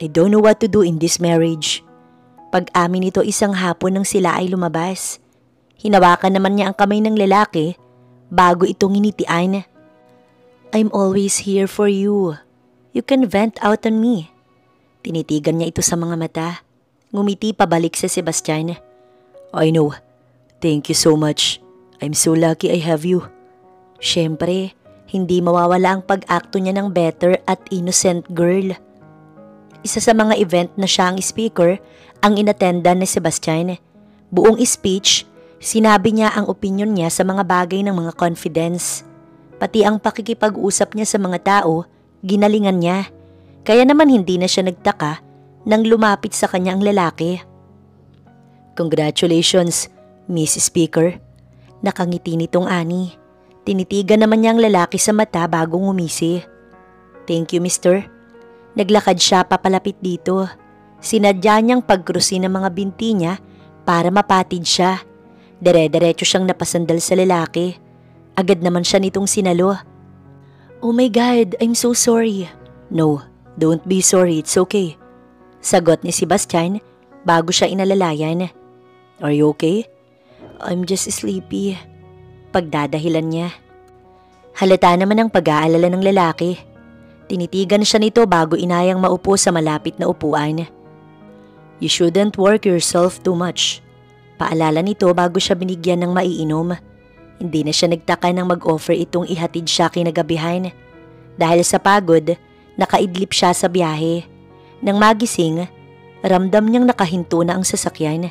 I don't know what to do in this marriage. Pag-amin nito isang hapon nang sila ay lumabas. Hinawakan naman niya ang kamay ng lalaki bago itong initian. I'm always here for you. You can vent out on me. Tinitigan niya ito sa mga mata. Ngumiti pabalik sa Sebastian. I know. Thank you so much. I'm so lucky I have you. Siyempre, hindi mawawala ang pag-akto niya ng better at innocent girl. Isa sa mga event na siya ang speaker ang inattendan ni Sebastian. Buong speech, sinabi niya ang opinion niya sa mga bagay ng mga confidence. Pati ang pakikipag-usap niya sa mga tao, ginalingan niya. Kaya naman hindi na siya nagtaka nang lumapit sa kanya ang lalaki. Congratulations, Miss Speaker. Nakangiti nitong ani. Tinitigan naman niya ang lalaki sa mata bago ngumisi. Thank you, mister. Naglakad siya papalapit dito. Sinadya niyang pagkrusin ng mga binti niya para mapatid siya. Dire-diretso siyang napasandal sa lalaki. Agad naman siya nitong sinalo. Oh my God, I'm so sorry. No, don't be sorry, it's okay. Sagot ni Sebastian bago siya inalalayan. Are you okay? I'm just sleepy. Pagdadahilan niya. Halata naman ang pag-aalala ng lalaki. Tinitigan siya nito bago inayang maupo sa malapit na upuan. You shouldn't work yourself too much. Paalala nito bago siya binigyan ng maiinom. Hindi na siya nagtaka nang mag-offer itong ihatid siya kinagabihan. Dahil sa pagod, nakaidlip siya sa biyahe. Nang magising, ramdam niyang nakahinto na ang sasakyan.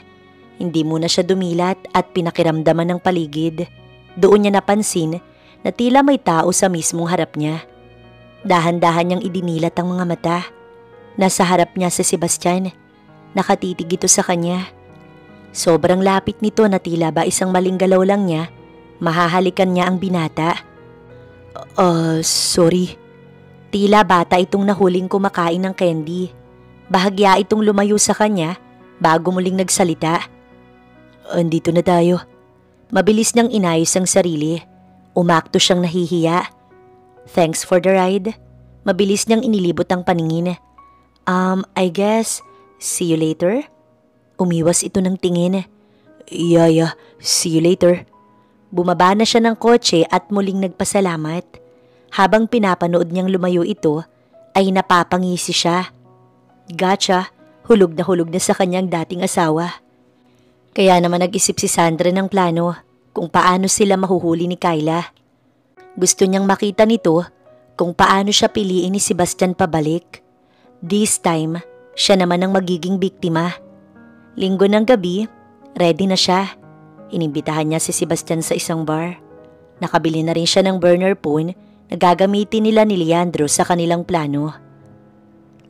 Hindi muna siya dumilat at pinakiramdaman ng paligid. Doon niya napansin na tila may tao sa mismong harap niya. Dahan-dahan niyang idinilat ang mga mata. Nasa harap niya si Sebastian. Nakatitig ito sa kanya. Sobrang lapit nito na tila ba isang maling galaw lang niya, mahahalikan niya ang binata. Sorry. Tila bata itong nahuling kumakain ng candy. Bahagya itong lumayo sa kanya bago muling nagsalita. Andito na tayo. Mabilis niyang inayos ang sarili. Umakto siyang nahihiya. Thanks for the ride. Mabilis niyang inilibot ang paningin. I guess, see you later? Umiwas ito ng tingin. Yeah, see you later. Bumaba na siya ng kotse at muling nagpasalamat. Habang pinapanood niyang lumayo ito, ay napapangisi siya. Gotcha, hulog na sa kanyang dating asawa. Kaya naman nag-isip si Sandra ng plano kung paano sila mahuhuli ni Kyla. Gusto niyang makita nito kung paano siya piliin ni Sebastian pabalik. This time, siya naman ang magiging biktima. Linggo ng gabi, ready na siya. Inimbitahan niya si Sebastian sa isang bar. Nakabili na rin siya ng burner phone na gagamitin nila ni Leandro sa kanilang plano.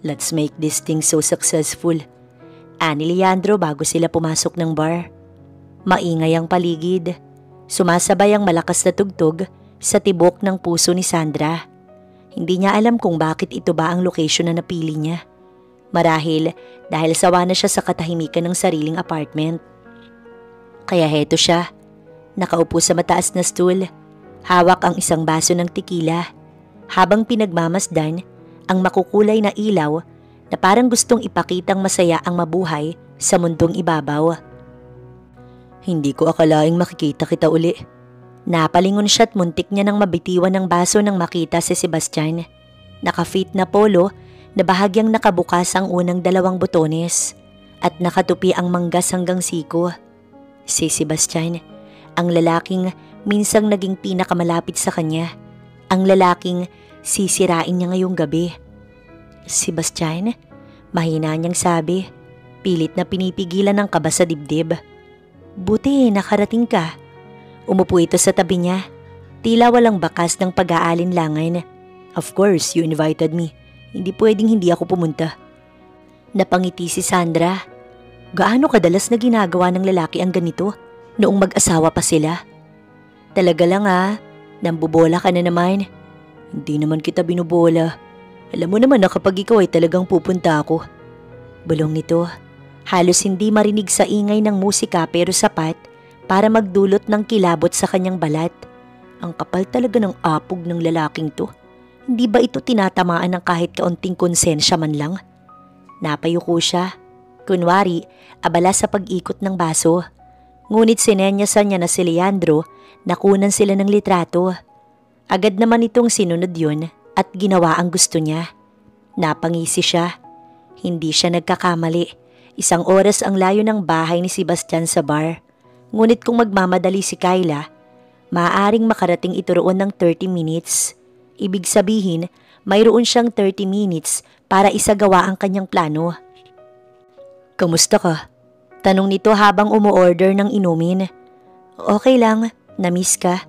Let's make this thing so successful. Ani Leandro bago sila pumasok ng bar. Maingay ang paligid. Sumasabay ang malakas na tugtog sa tibok ng puso ni Sandra. Hindi niya alam kung bakit ito ba ang location na napili niya. Marahil dahil sawa na siya sa katahimikan ng sariling apartment. Kaya heto siya, nakaupo sa mataas na stool, hawak ang isang baso ng tequila, habang pinagmamasdan ang makukulay na ilaw na parang gustong ipakitang masaya ang mabuhay sa mundong ibabaw. Hindi ko akalaing makikita kita uli. Napalingon siya at muntik niya nang mabitiwan ng baso nang makita si Sebastian. Naka-fit na polo na bahagyang nakabukas ang unang 2 butones at nakatupi ang manggas hanggang siko. Si Sebastian, ang lalaking minsang naging pinakamalapit sa kanya. Ang lalaking sisirain niya ngayong gabi. Sebastian, mahina niyang sabi, pilit na pinipigilan ng kaba sa dibdib. Buti nakarating ka. Umupo ito sa tabi niya, tila walang bakas ng pag-aalinlangan. Of course, you invited me. Hindi pwedeng hindi ako pumunta. Napangiti si Sandra. Gaano kadalas na ginagawa ng lalaki ang ganito noong mag-asawa pa sila? Talaga lang nambobola ka na naman. Hindi naman kita binubola. Alam mo naman na kapag ikaw ay talagang pupunta ako. Bulong nito. Halos hindi marinig sa ingay ng musika pero sapat para magdulot ng kilabot sa kanyang balat. Ang kapal talaga ng apog ng lalaking to. Hindi ba ito tinatamaan ng kahit kaunting konsensya man lang? Napayuko siya. Kunwari, abala sa pag-ikot ng baso. Ngunit sinenyasan niya na si Leandro na kunan sila ng litrato. Agad naman itong sinunod yun at ginawa ang gusto niya. Napangisi siya. Hindi siya nagkakamali. 1 oras ang layo ng bahay ni Sebastian sa bar. Ngunit kung magmamadali si Kyla, maaaring makarating ito roon ng 30 minutes. Ibig sabihin, mayroon siyang 30 minutes para isagawa ang kanyang plano. Kamusta ka? Tanong nito habang umu-order ng inumin. Okay lang, na-miss ka.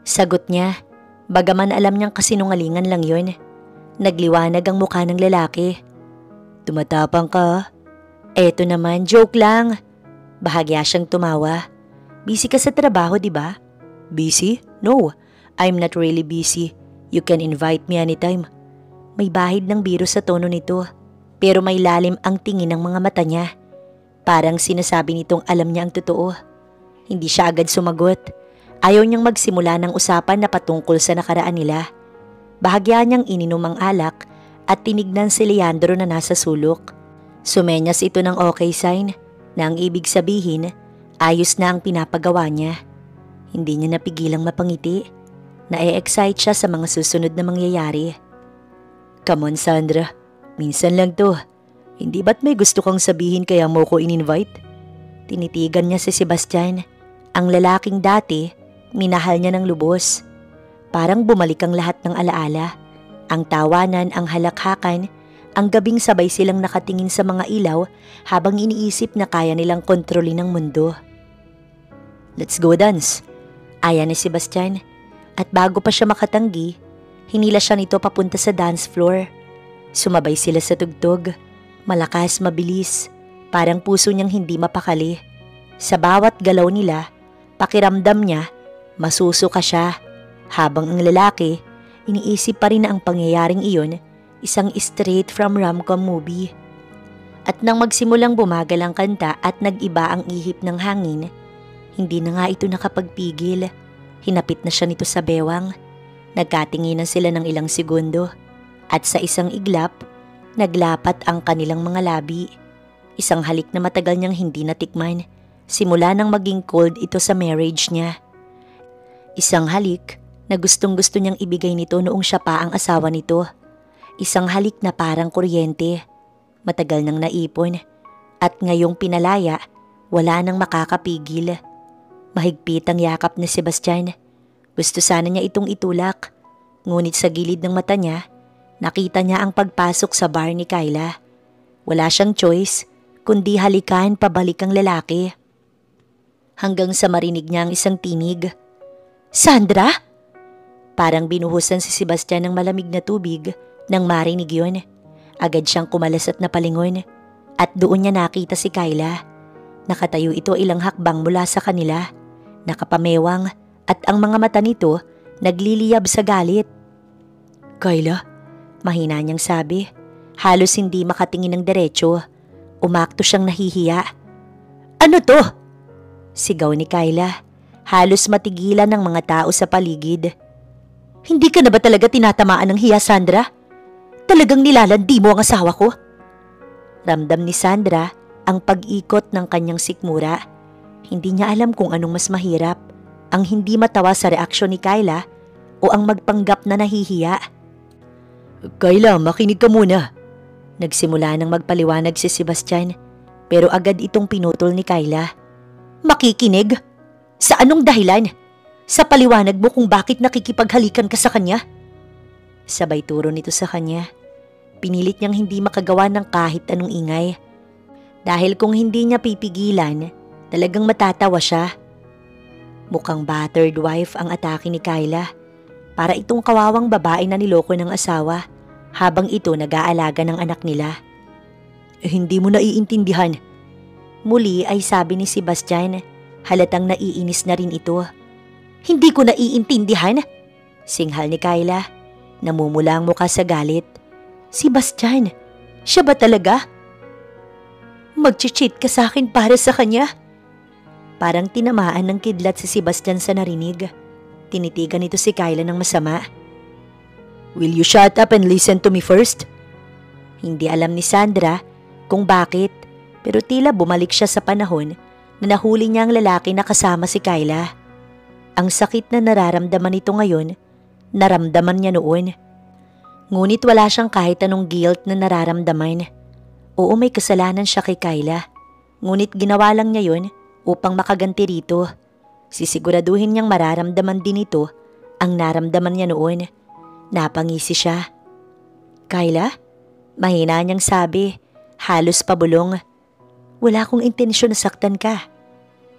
Sagot niya, bagaman alam niyang kasinungalingan lang yun. Nagliwanag ang mukha ng lalaki. Tumatapang ka. Eto naman, joke lang. Bahagya siyang tumawa. Busy ka sa trabaho, di ba? Busy? No, I'm not really busy. You can invite me anytime. May bahid ng biro sa tono nito, pero may lalim ang tingin ng mga mata niya. Parang sinasabi nitong alam niya ang totoo. Hindi siya agad sumagot. Ayaw niyang magsimula ng usapan na patungkol sa nakaraan nila. Bahagya niyang ininom ang alak at tinignan si Leandro na nasa sulok. Sumenyas ito ng okay sign na ang ibig sabihin, ayos na ang pinapagawa niya. Hindi niya napigilang mapangiti. Na-excite siya sa mga susunod na mangyayari. Come on Sandra, minsan lang to. Hindi ba't may gusto kang sabihin kaya mo ko in-invite? Tinitigan niya si Sebastian. Ang lalaking dati, minahal niya ng lubos. Parang bumalik ang lahat ng alaala. Ang tawanan, ang halakhakan, ang gabing sabay silang nakatingin sa mga ilaw habang iniisip na kaya nilang kontrolin ang mundo. Let's go dance. Aya ni Sebastian. At bago pa siya makatanggi, hinila siya nito papunta sa dance floor. Sumabay sila sa tugtog. Malakas, mabilis. Parang puso niyang hindi mapakali. Sa bawat galaw nila, pakiramdam niya, masusuka siya. Habang ang lalaki, iniisip pa rin na ang pangyayaring iyon, isang straight from rom-com movie. At nang magsimulang bumagal ang kanta at nag-iba ang ihip ng hangin, hindi na nga ito nakapagpigil. Hinapit na siya nito sa bewang. Nagkatinginan sila ng ilang segundo at sa isang iglap, naglapat ang kanilang mga labi. Isang halik na matagal niyang hindi natikman simula nang maging cold ito sa marriage niya. Isang halik na gustong-gusto niyang ibigay nito noong siya pa ang asawa nito. Isang halik na parang kuryente. Matagal nang naipon at ngayong pinalaya, wala nang makakapigil. Mahigpit ang yakap ni Sebastian. Gusto sana niya itong itulak. Ngunit sa gilid ng mata niya, nakita niya ang pagpasok sa bar ni Kyla. Wala siyang choice, kundi halikan pabalik ang lalaki. Hanggang sa marinig niya ang isang tinig. Sandra? Parang binuhusan si Sebastian ng malamig na tubig nang marinig yun. Agad siyang kumalas at napalingon. At doon niya nakita si Kyla. Nakatayo ito ilang hakbang mula sa kanila. Nakapamewang at ang mga mata nito nagliliyab sa galit. Kyla, mahina niyang sabi. Halos hindi makatingin ng diretso. Umakto siyang nahihiya. Ano to? Sigaw ni Kyla. Halos matigilan ng mga tao sa paligid. Hindi ka na ba talaga tinatamaan ng hiya, Sandra? Talagang nilalandi mo ang asawa ko? Ramdam ni Sandra ang pag-ikot ng kanyang sikmura. Hindi niya alam kung anong mas mahirap, ang hindi matawa sa reaksyon ni Kyla o ang magpanggap na nahihiya. Kyla, makinig ka muna. Nagsimula nang magpaliwanag si Sebastian, pero agad itong pinutol ni Kyla. Makikinig? Sa anong dahilan? Sa paliwanag mo kung bakit nakikipaghalikan ka sa kanya? Sabay turo nito sa kanya. Pinilit niyang hindi makagawa ng kahit anong ingay. Dahil kung hindi niya pipigilan, talagang matatawa siya. Mukhang battered wife ang atake ni Kyla. Para itong kawawang babae na niloko ng asawa habang ito nag-aalaga ng anak nila. Hindi mo naiintindihan. Muli ay sabi ni Sebastian, halatang naiinis na rin ito. Hindi ko naiintindihan? Singhal ni Kyla. Namumula ang mukha sa galit. Sebastian, siya ba talaga? Mag-cheat ka sa akin para sa kanya? Parang tinamaan ng kidlat si Sebastian sa narinig. Tinitigan nito si Kyla ng masama. Will you shut up and listen to me first? Hindi alam ni Sandra kung bakit, pero tila bumalik siya sa panahon na nahuli niya ang lalaki na kasama si Kyla. Ang sakit na nararamdaman nito ngayon, naramdaman niya noon. Ngunit wala siyang kahit anong guilt na nararamdaman. Oo, may kasalanan siya kay Kyla. Ngunit ginawa lang niya yun upang makaganti rito. Sisiguraduhin niyang mararamdaman din ito ang naramdaman niya noon. Napangisi siya. Kyla? Mahina niyang sabi, halos pabulong. Wala akong intensyon na saktan ka.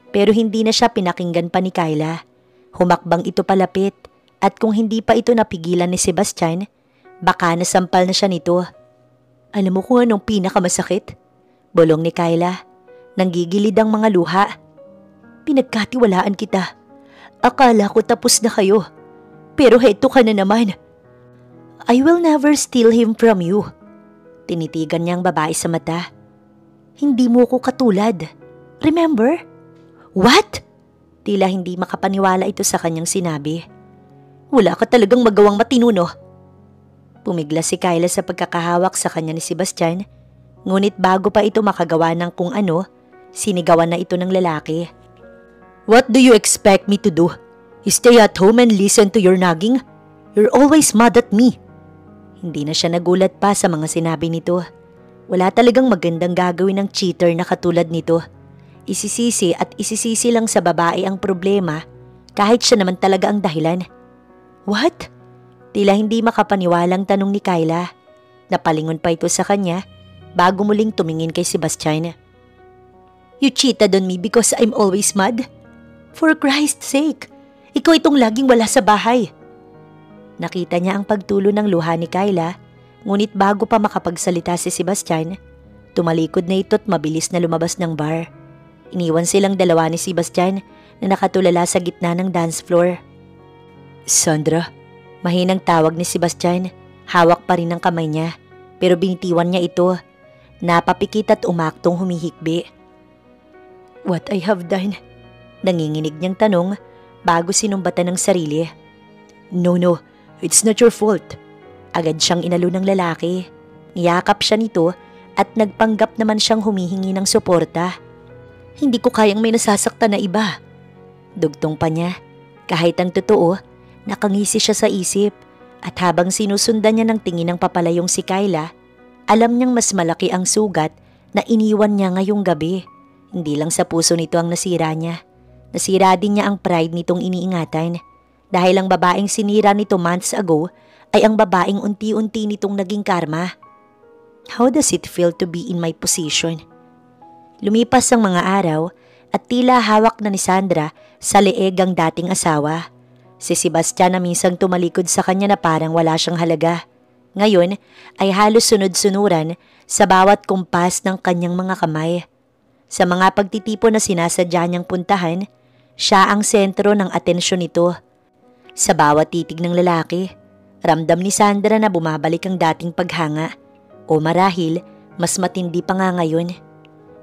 Pero hindi na siya pinakinggan pa ni Kyla. Humakbang ito palapit at kung hindi pa ito napigilan ni Sebastian, baka nasampal na siya nito. Alam mo kung anong pinakamasakit? Bulong ni Kyla. Nanggigilid ang mga luha. Pinagkatiwalaan kita. Akala ko tapos na kayo. Pero heto ka na naman. I will never steal him from you. Tinitigan niya ang babae sa mata. Hindi mo ko katulad. Remember? What? Tila hindi makapaniwala ito sa kanyang sinabi. Wala ka talagang magawang matinuno. Pumigla si Kyla sa pagkakahawak sa kanya ni Sebastian, ngunit bago pa ito makagawa ng kung ano, sinigawan na ito ng lalaki. What do you expect me to do? Stay at home and listen to your nagging? You're always mad at me. Hindi na siya nagulat pa sa mga sinabi nito. Wala talagang magandang gagawin ng cheater na katulad nito. Isisisi at isisisi lang sa babae ang problema kahit siya naman talaga ang dahilan. What? Tila hindi makapaniwalang tanong ni Kyla. Napalingon pa ito sa kanya bago muling tumingin kay Sebastian. You cheated on me because I'm always mad? For Christ's sake, ikaw itong laging wala sa bahay. Nakita niya ang pagtulo ng luha ni Kyla, ngunit bago pa makapagsalita si Sebastian, tumalikod na ito at mabilis na lumabas ng bar. Iniwan silang dalawa ni Sebastian na nakatulala sa gitna ng dance floor. Sandra? Mahinang tawag ni Sebastian, hawak pa rin ang kamay niya, pero binitiwan niya ito. Napapikit at umaktong humihikbi. What I have done? Nanginginig niyang tanong bago sinumbatan ng sarili. No, it's not your fault. Agad siyang inalo ng lalaki. Niyakap siya nito at nagpanggap naman siyang humihingi ng suporta. Hindi ko kayang may nasasaktan na iba. Dugtong pa niya. Kahit ang totoo, nakangisi siya sa isip at habang sinusundan niya ng tingin ng papalayong si Kyla, alam niyang mas malaki ang sugat na iniwan niya ngayong gabi. Hindi lang sa puso nito ang nasira niya. Nasira din niya ang pride nitong iniingatan dahil ang babaeng sinira nito months ago ay ang babaeng unti-unti nitong naging karma. How does it feel to be in my position? Lumipas ang mga araw at tila hawak na ni Sandra sa leeg ang dating asawa. Si Sebastian na minsang tumalikod sa kanya na parang wala siyang halaga. Ngayon ay halos sunod-sunuran sa bawat kumpas ng kanyang mga kamay. Sa mga pagtitipon na sinasadya niyang puntahan, siya ang sentro ng atensyon nito. Sa bawat titig ng lalaki, ramdam ni Sandra na bumabalik ang dating paghanga. O marahil, mas matindi pa nga ngayon.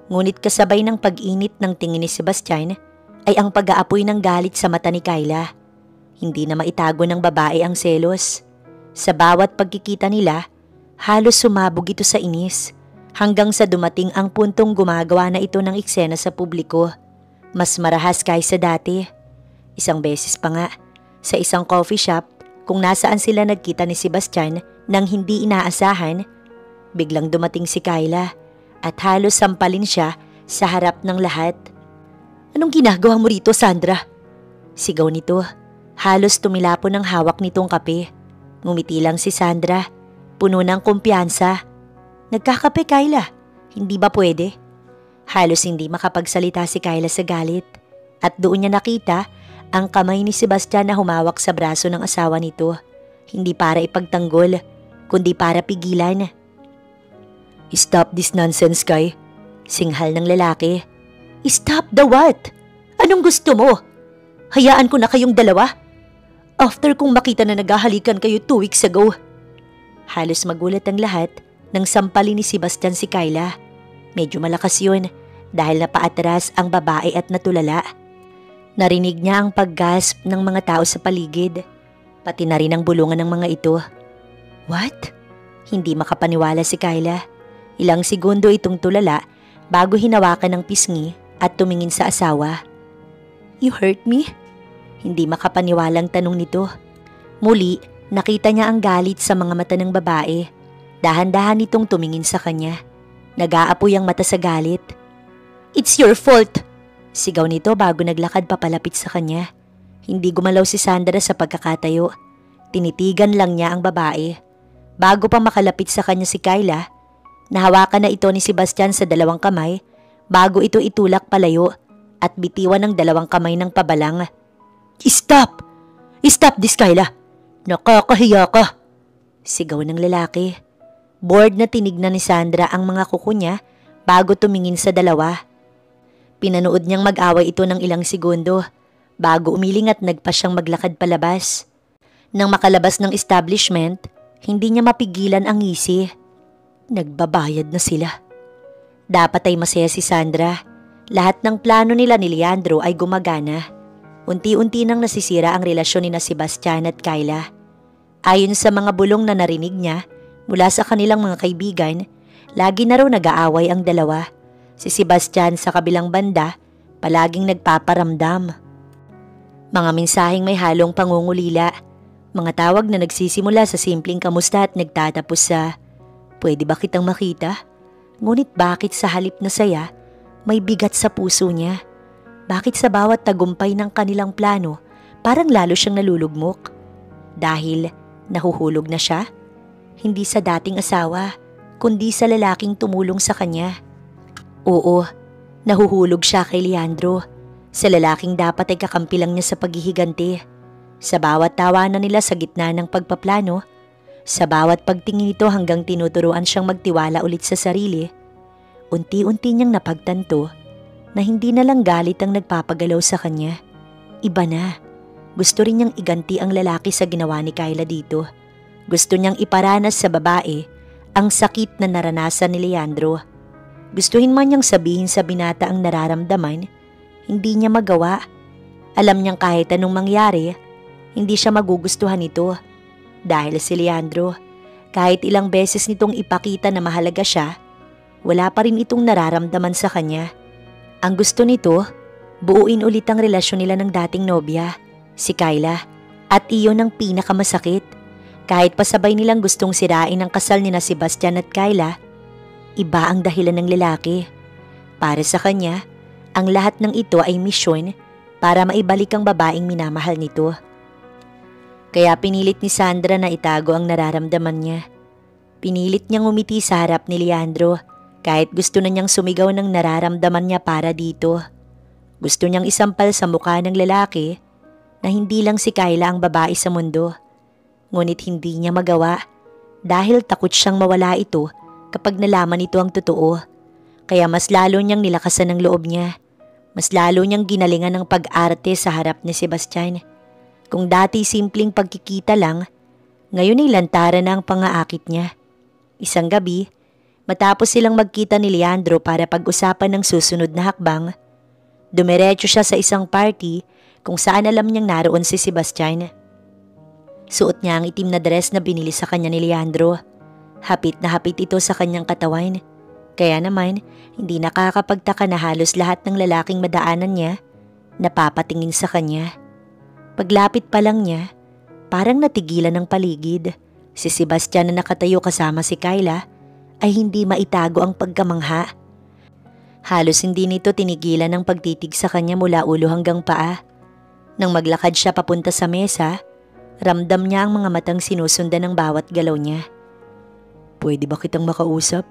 Ngunit kasabay ng pag-init ng tingin ni Sebastian ay ang pag-aapoy ng galit sa mata ni Kyla. Hindi na maitago ng babae ang selos. Sa bawat pagkikita nila, halos sumabog ito sa inis hanggang sa dumating ang puntong gumagawa na ito ng eksena sa publiko. Mas marahas kaysa dati. Isang beses pa nga, sa isang coffee shop kung nasaan sila nagkita ni Sebastian nang hindi inaasahan, biglang dumating si Kyla at halos sampalin siya sa harap ng lahat. "Anong ginagawa mo rito, Sandra?" Sigaw nito. Halos tumilapon ang hawak nitong kape. Ngumiti lang si Sandra, puno ng kumpiyansa. "Nagkakape, Kyla. Hindi ba pwede?" Halos hindi makapagsalita si Kyla sa galit at doon niya nakita ang kamay ni Sebastian na humawak sa braso ng asawa nito. Hindi para ipagtanggol, kundi para pigilan. "Stop this nonsense, Kai," singhal ng lalaki. "Stop the what? Anong gusto mo? Hayaan ko na kayong dalawa? After kong makita na naghahalikan kayo 2 weeks ago." Halos magulat ang lahat nang sampalin ni Sebastian si Kyla. Medyo malakas yun dahil napaatras ang babae at natulala. Narinig niya ang paggasp ng mga tao sa paligid, pati na rin ang bulungan ng mga ito. "What?" Hindi makapaniwala si Kyla. Ilang segundo itong tulala bago hinawakan ng pisngi at tumingin sa asawa. "You hurt me?" Hindi makapaniwalang tanong nito. Muli, nakita niya ang galit sa mga mata ng babae. Dahan-dahan itong tumingin sa kanya. Nag-aapoy ang mata sa galit. "It's your fault!" Sigaw nito bago naglakad papalapit sa kanya. Hindi gumalaw si Sandra sa pagkakatayo. Tinitigan lang niya ang babae. Bago pa makalapit sa kanya si Kyla, nahawakan na ito ni Sebastian sa 2 kamay bago ito itulak palayo at bitiwan ng 2 kamay ng pabalang. "Stop! Stop this, Kyla! Nakakahiya ka!" Sigaw ng lalaki. Bored na tinignan ni Sandra ang mga kuko niya bago tumingin sa dalawa. Pinanood niyang mag-away ito ng ilang segundo bago umiling at nagpa siyang maglakad palabas. Nang makalabas ng establishment, hindi niya mapigilan ang ngisi. Nagbabayad na sila. Dapat ay masaya si Sandra. Lahat ng plano nila ni Leandro ay gumagana. Unti-unti nang nasisira ang relasyon ni Sebastian at Kyla. Ayon sa mga bulong na narinig niya mula sa kanilang mga kaibigan, lagi na raw nag-aaway ang dalawa. Si Sebastian sa kabilang banda, palaging nagpaparamdam. Mga mensaheng may halong pangungulila, mga tawag na nagsisimula sa simpleng kamusta at nagtatapos sa, "Pwede ba kitang makita?" Ngunit bakit sa halip na saya, may bigat sa puso niya? Bakit sa bawat tagumpay ng kanilang plano, parang lalo siyang nalulugmok? Dahil nahuhulog na siya? Hindi sa dating asawa, kundi sa lalaking tumulong sa kanya. Oo, nahuhulog siya kay Leandro, sa lalaking dapat ay kakampi lang niya sa paghihiganti. Sa bawat tawanan nila sa gitna ng pagpaplano, sa bawat pagtingin nito hanggang tinuturuan siyang magtiwala ulit sa sarili, unti-unti niyang napagtanto na hindi na lang galit ang nagpapagalaw sa kanya. Iba na. Gusto rin niyang iganti ang lalaki sa ginawa ni Kyla dito. Gusto niyang iparanas sa babae ang sakit na naranasan ni Leandro. Gustuhin man niyang sabihin sa binata ang nararamdaman, hindi niya magawa. Alam niyang kahit anong mangyari, hindi siya magugustuhan nito. Dahil si Leandro, kahit ilang beses nitong ipakita na mahalaga siya, wala pa rin itong nararamdaman sa kanya. Ang gusto nito, buuin ulit ang relasyon nila ng dating nobya, si Kyla, at iyon ang pinakamasakit. Kahit pasabay nilang gustong sirain ang kasal ni Sebastian at Kyla, iba ang dahilan ng lalaki. Para sa kanya, ang lahat ng ito ay misyon para maibalik ang babaeng minamahal nito. Kaya pinilit ni Sandra na itago ang nararamdaman niya. Pinilit niyang umiti sa harap ni Leandro kahit gusto na niyang sumigaw ng nararamdaman niya para dito. Gusto niyang isampal sa mukha ng lalaki na hindi lang si Kyla ang babae sa mundo. Ngunit hindi niya magawa dahil takot siyang mawala ito kapag nalaman ito ang totoo. Kaya mas lalo niyang nilakasan ang loob niya. Mas lalo niyang ginalingan ng pag-arte sa harap ni Sebastian. Kung dati simpleng pagkikita lang, ngayon ay lantaran na ang pangaakit niya. Isang gabi, matapos silang magkita ni Leandro para pag-usapan ng susunod na hakbang, dumiretso siya sa isang party kung saan alam niyang naroon si Sebastian. Suot niya ang itim na dress na binili sa kanya ni Leandro. Hapit na hapit ito sa kanyang katawan. Kaya naman, hindi nakakapagtaka na halos lahat ng lalaking madaanan niya napapatingin sa kanya. Paglapit pa lang niya, parang natigilan ng paligid. Si Sebastian na nakatayo kasama si Kyla ay hindi maitago ang pagkamangha. Halos hindi nito tinigilan ang pagtitig sa kanya mula ulo hanggang paa. Nang maglakad siya papunta sa mesa, ramdam niya ang mga matang sinusundan ng bawat galaw niya. "Pwede ba kitang makausap?"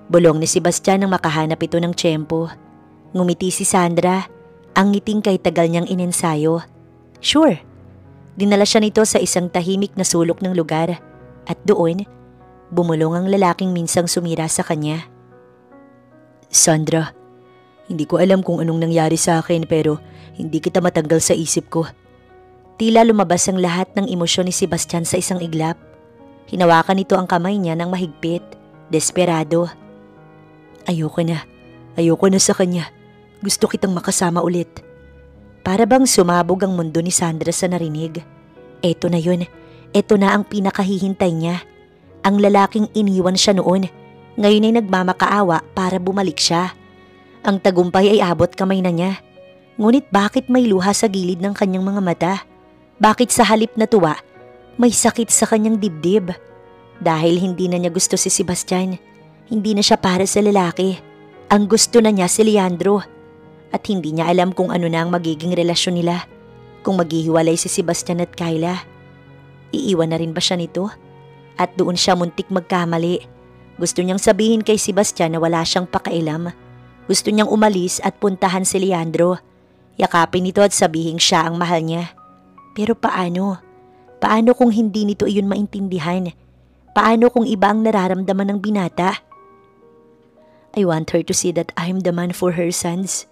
Bulong ni Sebastian nang makahanap ito ng tiyempo. Ngumiti si Sandra, ang ngiting kay tagal niyang inensayo. "Sure." Dinala siya nito sa isang tahimik na sulok ng lugar at doon, bumulong ang lalaking minsang sumira sa kanya. "Sandra, hindi ko alam kung anong nangyari sa akin pero hindi kita matanggal sa isip ko." Tila lumabas ang lahat ng emosyon ni Sebastian sa isang iglap. Hinawakan nito ang kamay niya ng mahigpit, desperado. Ayoko na sa kanya. Gusto kitang makasama ulit." Para bang sumabog ang mundo ni Sandra sa narinig. Eto na yun, eto na ang pinakahihintay niya. Ang lalaking iniwan siya noon, ngayon ay nagmamakaawa para bumalik siya. Ang tagumpay ay abot kamay na niya. Ngunit bakit may luha sa gilid ng kanyang mga mata? Bakit sa halip na tuwa, may sakit sa kanyang dibdib? Dahil hindi na niya gusto si Sebastian, hindi na siya para sa lalaki. Ang gusto na niya si Leandro. At hindi niya alam kung ano na ang magiging relasyon nila. Kung maghihiwalay si Sebastian at Kyla. Iiwan na rin ba siya nito? At doon siya muntik magkamali. Gusto niyang sabihin kay Sebastian na wala siyang pakailam. Gusto niyang umalis at puntahan si Leandro. Yakapin nito at sabihin siya ang mahal niya. Pero paano? Paano kung hindi nito iyon maintindihan? Paano kung iba ang nararamdaman ng binata? "I want her to see that I'm the man for her sons.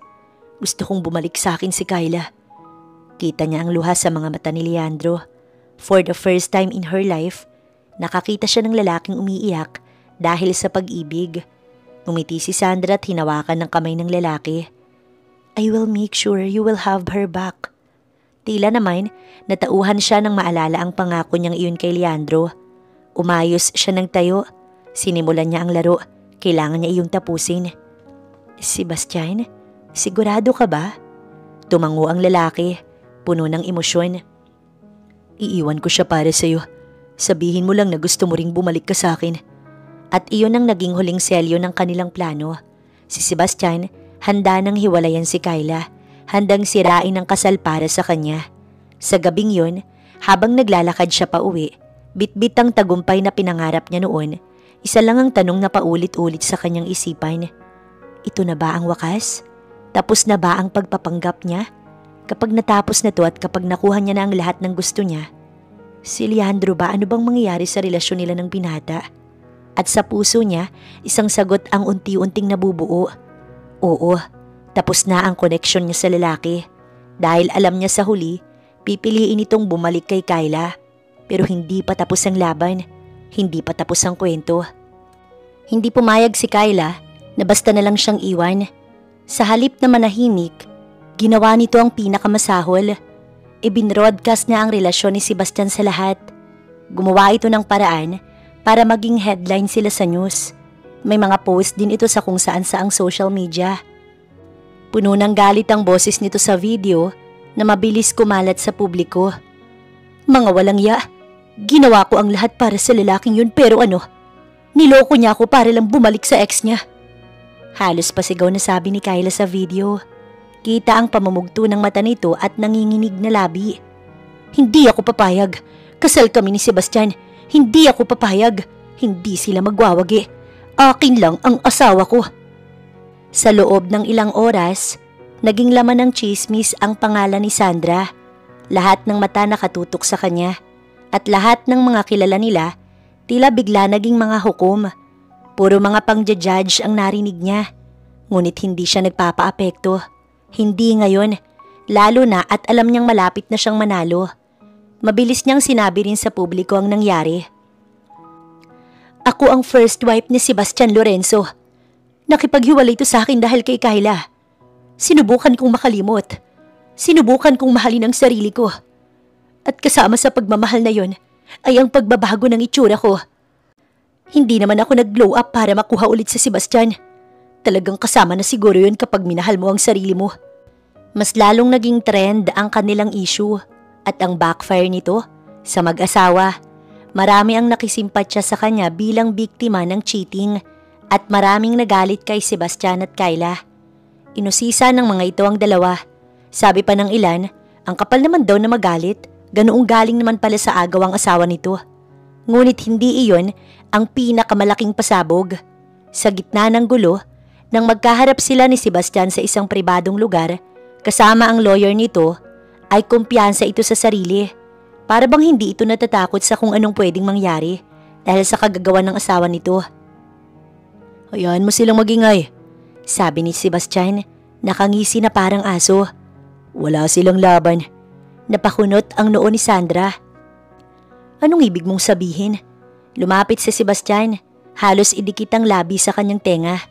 Gusto kong bumalik sa akin si Kyla." Kita niya ang luha sa mga mata ni Leandro. For the first time in her life, nakakita siya ng lalaking umiiyak dahil sa pag-ibig. Ngumiti si Sandra at hinawakan ng kamay ng lalaki. "I will make sure you will have her back." Tila naman, natauhan siya nang maalala ang pangako niyang iyon kay Leandro. Umayos siya ng tayo. Sinimulan niya ang laro. Kailangan niya iyong tapusin. "Sebastian, sigurado ka ba?" Tumango ang lalaki, puno ng emosyon. "Iiwan ko siya para sa'yo. Sabihin mo lang na gusto mo ring bumalik ka sa akin." At iyon ang naging huling selyo ng kanilang plano. Si Sebastian, handa nang hiwalayan si Kyla. Handang sirain ang kasal para sa kanya. Sa gabing yun, habang naglalakad siya pa uwi, bitbit ang tagumpay na pinangarap niya noon, isa lang ang tanong na paulit-ulit sa kanyang isipan. Ito na ba ang wakas? Tapos na ba ang pagpapanggap niya? Kapag natapos na to at kapag nakuha niya na ang lahat ng gusto niya, si Leandro ba, ano bang mangyayari sa relasyon nila ng binata? At sa puso niya, isang sagot ang unti-unting nabubuo. Oo, tapos na ang koneksyon niya sa lalaki. Dahil alam niya sa huli, pipiliin itong bumalik kay Kyla. Pero hindi pa tapos ang laban. Hindi pa tapos ang kwento. Hindi pumayag si Kyla na basta na lang siyang iwan. Sa halip na manahimik, ginawa nito ang pinakamasahol. Ibinroadcast niya ang relasyon ni Sebastian sa lahat. Gumawa ito ng paraan para maging headline sila sa news. May mga post din ito sa kung saan saang social media. Puno ng galit ang boses nito sa video na mabilis kumalat sa publiko. "Mga walang ya, ginawa ko ang lahat para sa lalaking yun pero ano, niloko niya ako para lang bumalik sa ex niya." Halos pasigaw na sabi ni Kyla sa video. Kita ang pamumugto ng mata nito at nanginginig na labi. "Hindi ako papayag. Kasal kami ni Sebastian. Hindi ako papayag. Hindi sila magwawagi. Akin lang ang asawa ko." Sa loob ng ilang oras, naging laman ng chismis ang pangalan ni Sandra. Lahat ng mata nakatutok sa kanya. At lahat ng mga kilala nila, tila bigla naging mga hukom. Puro mga pang-judge ang narinig niya. Ngunit hindi siya nagpapaapekto. Hindi ngayon, lalo na at alam niyang malapit na siyang manalo. Mabilis niyang sinabi rin sa publiko ang nangyari. "Ako ang first wife ni Sebastian Lorenzo. Nakipaghiwalay ito sa akin dahil kay Kyla. Sinubukan kong makalimot. Sinubukan kong mahalin ang sarili ko. At kasama sa pagmamahal na yon ay ang pagbabago ng itsura ko. Hindi naman ako nag-glow up para makuha ulit si Sebastian. Talagang kasama na siguro yun kapag minahal mo ang sarili mo. Mas lalong naging trend ang kanilang issue at ang backfire nito sa mag-asawa. Marami ang nakisimpatya sa kanya bilang biktima ng cheating at maraming nagalit kay Sebastian at Kyla. Inusisa ng mga ito ang dalawa. Sabi pa ng ilan, ang kapal naman daw na magalit, ganoong galing naman pala sa agaw ang asawa nito. Ngunit hindi iyon ang pinakamalaking pasabog. Sa gitna ng gulo, nang magkaharap sila ni Sebastian sa isang pribadong lugar, kasama ang lawyer nito, ay kumpiyansa ito sa sarili. Para bang hindi ito natatakot sa kung anong pwedeng mangyari dahil sa kagagawan ng asawa nito. "Hayaan mo silang magingay," sabi ni Sebastian, nakangisi na parang aso. "Wala silang laban." Napakunot ang noo ni Sandra. "Anong ibig mong sabihin?" Lumapit si Sebastian, halos idikit ang labi sa kanyang tenga.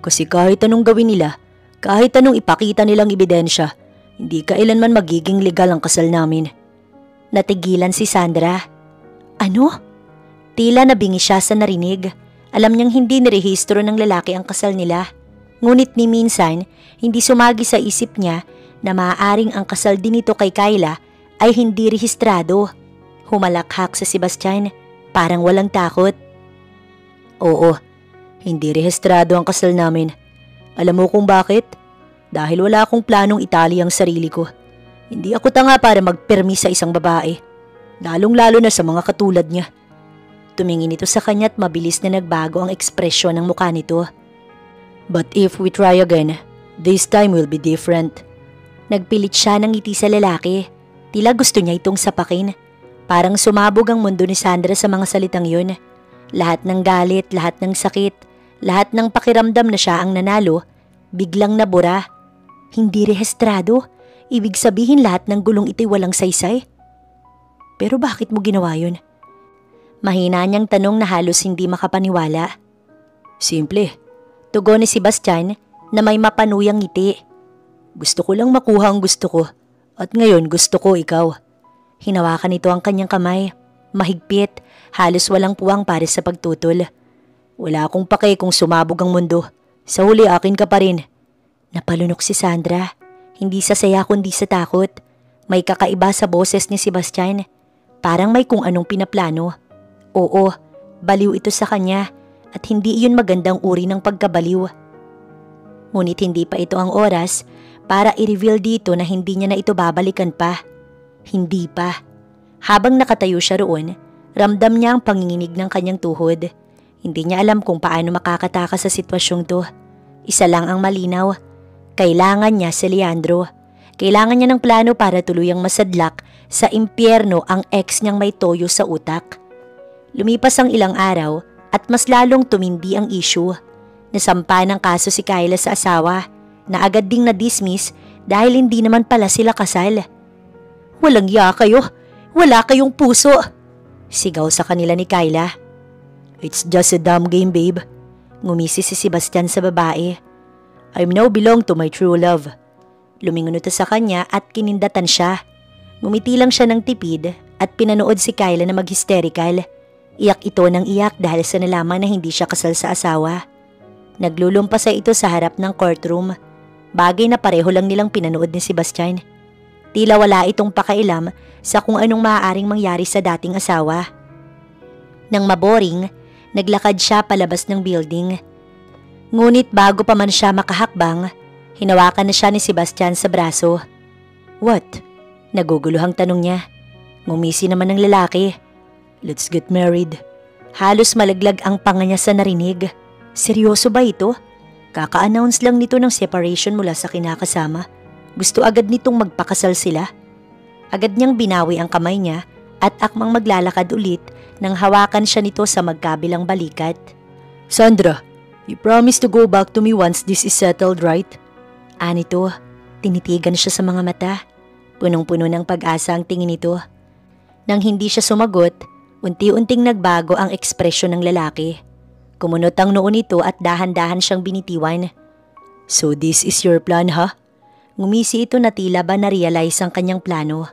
"Kasi kahit anong gawin nila, kahit anong ipakita nilang ebidensya, hindi kailanman magiging legal ang kasal namin." Natigilan si Sandra. "Ano?" Tila nabingi siya sa narinig. Alam niyang hindi nirehistro ng lalaki ang kasal nila. Ngunit ni minsan, hindi sumagi sa isip niya na maaaring ang kasal din nito kay Kyla ay hindi rehistrado. Humalakhak si Sebastian, parang walang takot. "Oo, hindi rehistrado ang kasal namin. Alam mo kung bakit? Dahil wala akong planong itali ang sarili ko. Hindi ako tanga para magpermi sa isang babae, lalong-lalo na sa mga katulad niya." Tumingin ito sa kanya at mabilis na nagbago ang ekspresyon ng mukha nito. "But if we try again, this time will be different." Nagpilit siya ng ngiti sa lalaki. Tila gusto niya itong sapakin. Parang sumabog ang mundo ni Sandra sa mga salitang yun. Lahat ng galit, lahat ng sakit, lahat ng pakiramdam na siya ang nanalo, biglang nabura. Hindi rehistrado. Ibig sabihin lahat ng gulong ito'y walang saysay. Pero bakit mo ginawa yun? Mahina niyang tanong na halos hindi makapaniwala. "Simple," tugon ni Sebastian na may mapanuyang ngiti. "Gusto ko lang makuha ang gusto ko at ngayon gusto ko ikaw." Hinawakan nito ang kanyang kamay. Mahigpit, halos walang puwang para sa pagtutol. "Wala akong pake kung sumabog ang mundo. Sa huli akin ka pa rin." Napalunok si Sandra. Hindi sa saya kundi sa takot. May kakaiba sa boses ni Sebastian. Parang may kung anong pinaplano. Oo, baliw ito sa kanya at hindi iyon magandang uri ng pagkabaliw. Ngunit hindi pa ito ang oras para i-reveal dito na hindi niya na ito babalikan pa. Hindi pa. Habang nakatayo siya roon, ramdam niya ang panginginig ng kanyang tuhod. Hindi niya alam kung paano makakatakas sa sitwasyong to. Isa lang ang malinaw. Kailangan niya si Leandro. Kailangan niya ng plano para tuluyang masadlak sa impyerno ang ex niyang may toyo sa utak. Lumipas ang ilang araw at mas lalong tumindi ang issue. Nasampa ng kaso si Kyla sa asawa na agad ding na-dismiss dahil hindi naman pala sila kasal. "Walang ya kayo! Wala kayong puso!" Sigaw sa kanila ni Kyla. "It's just a dumb game, babe." Ngumisi si Sebastian sa babae. "I now belong to my true love." Lumingon ito sa kanya at kinindatan siya. Ngumiti lang siya ng tipid at pinanood si Kyla na mag-hysterical. Iyak ito ng iyak dahil sa nalaman na hindi siya kasal sa asawa. Naglulumpasa ito sa harap ng courtroom. Bagay na pareho lang nilang pinanood ni Sebastian. Tila wala itong pakailam sa kung anong maaaring mangyari sa dating asawa. Nang maboring, naglakad siya palabas ng building. Ngunit bago pa man siya makahakbang, hinawakan na siya ni Sebastian sa braso. "What?" Naguguluhang tanong niya. Ngumisi naman ng lalaki. "Let's get married." Halos malaglag ang panga niya sa narinig. Seryoso ba ito? Kaka-announce lang nito ng separation mula sa kinakasama. Gusto agad nitong magpakasal sila. Agad niyang binawi ang kamay niya at akmang maglalakad ulit nang hawakan siya nito sa magkabilang balikat. "Sandra, you promise to go back to me once this is settled, right?" Anito, tinitigan siya sa mga mata. Punong-puno ng pag-asa ang tingin nito. Nang hindi siya sumagot, unti-unting nagbago ang ekspresyon ng lalaki. Kumunot ang noo nito at dahan-dahan siyang binitiwan. "So this is your plan, ha?" Ngumisi ito na tila ba na-realize ang kanyang plano.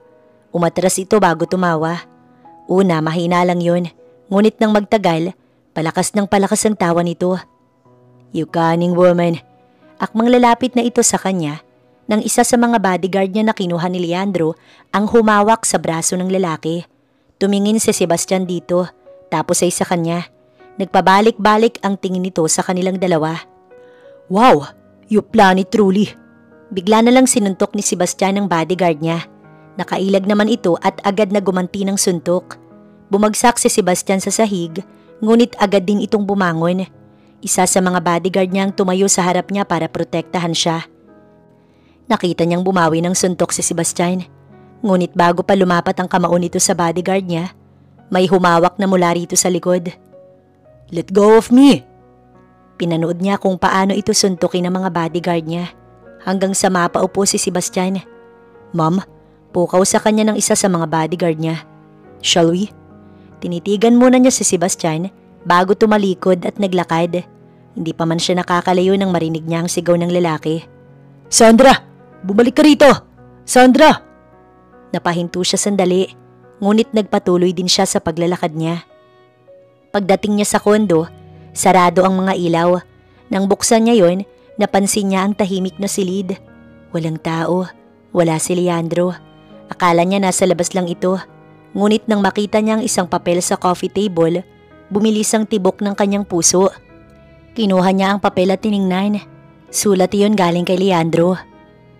Umatras ito bago tumawa. Una, mahina lang yun. Ngunit nang magtagal, palakas ng palakas ang tawa nito. "You cunning woman." Akmang lalapit na ito sa kanya ng isa sa mga bodyguard niya na kinuha ni Leandro ang humawak sa braso ng lalaki. Tumingin si Sebastian dito, tapos ay sa kanya. Nagpabalik-balik ang tingin nito sa kanilang dalawa. Wow, you plan it truly. Bigla na lang sinuntok ni Sebastian ang bodyguard niya. Nakailag naman ito at agad na gumanti ng suntok. Bumagsak si Sebastian sa sahig, ngunit agad din itong bumangon. Isa sa mga bodyguard niya ang tumayo sa harap niya para protektahan siya. Nakita niyang bumawi ng suntok si Sebastian. Ngunit bago pa lumapat ang kamao nito sa bodyguard niya, may humawak na mula rito sa likod. Let go of me! Pinanood niya kung paano ito suntukin ng mga bodyguard niya hanggang sa mapaupo si Sebastian. Ma'am, pukaw sa kanya ng isa sa mga bodyguard niya. Shall we? Tinitigan muna niya si Sebastian bago tumalikod at naglakad. Hindi pa man siya nakakalayo nang marinig niya ang sigaw ng lalaki. Sandra! Bumalik ka rito! Sandra! Napahinto siya sandali, ngunit nagpatuloy din siya sa paglalakad niya. Pagdating niya sa kondo, sarado ang mga ilaw. Nang buksan niya yon, napansin niya ang tahimik na silid. Walang tao, wala si Leandro. Akala niya nasa labas lang ito. Ngunit nang makita niya ang isang papel sa coffee table, bumilis ang tibok ng kanyang puso. Kinuha niya ang papel at tiningnan. Sulat iyon galing kay Leandro.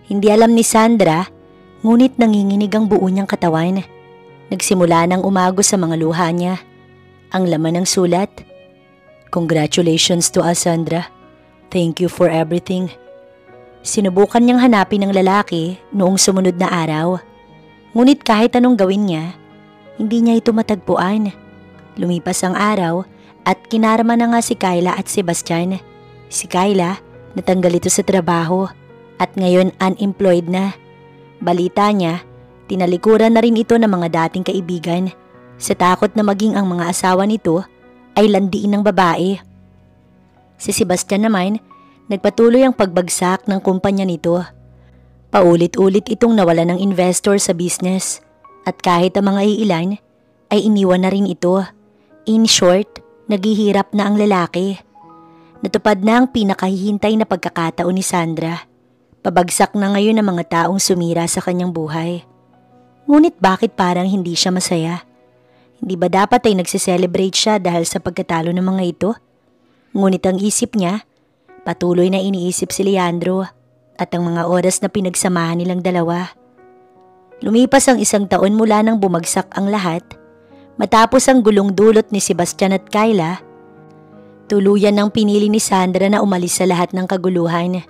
Hindi alam ni Sandra, ngunit nanginginig ang buo niyang katawan. Nagsimula nang umago sa mga luha niya. Ang laman ng sulat, Congratulations to us, Sandra. Thank you for everything. Sinubukan niyang hanapin ng lalaki noong sumunod na araw. Ngunit kahit anong gawin niya, hindi niya ito matagpuan. Lumipas ang araw at kinarama na nga si Kyla at Sebastian. Si Kyla, natanggal ito sa trabaho at ngayon unemployed na. Balita niya, tinalikuran na rin ito ng mga dating kaibigan sa takot na maging ang mga asawa nito ay landiin ng babae. Si Sebastian naman, nagpatuloy ang pagbagsak ng kumpanya nito. Paulit-ulit itong nawalan ng investor sa business at kahit ang mga iilan ay iniwan na rin ito. In short, naghihirap na ang lalaki. Natupad na ang pinakahihintay na pagkakataon ni Sandra. Pabagsak na ngayon ang mga taong sumira sa kanyang buhay. Ngunit bakit parang hindi siya masaya? Hindi ba dapat ay nagsiselebrate siya dahil sa pagkatalo ng mga ito? Ngunit ang isip niya, patuloy na iniisip si Leandro at ang mga oras na pinagsamahan nilang dalawa. Lumipas ang 1 taon mula nang bumagsak ang lahat. Matapos ang gulong dulot ni Sebastian at Kyla, tuluyan ng pinili ni Sandra na umalis sa lahat ng kaguluhan.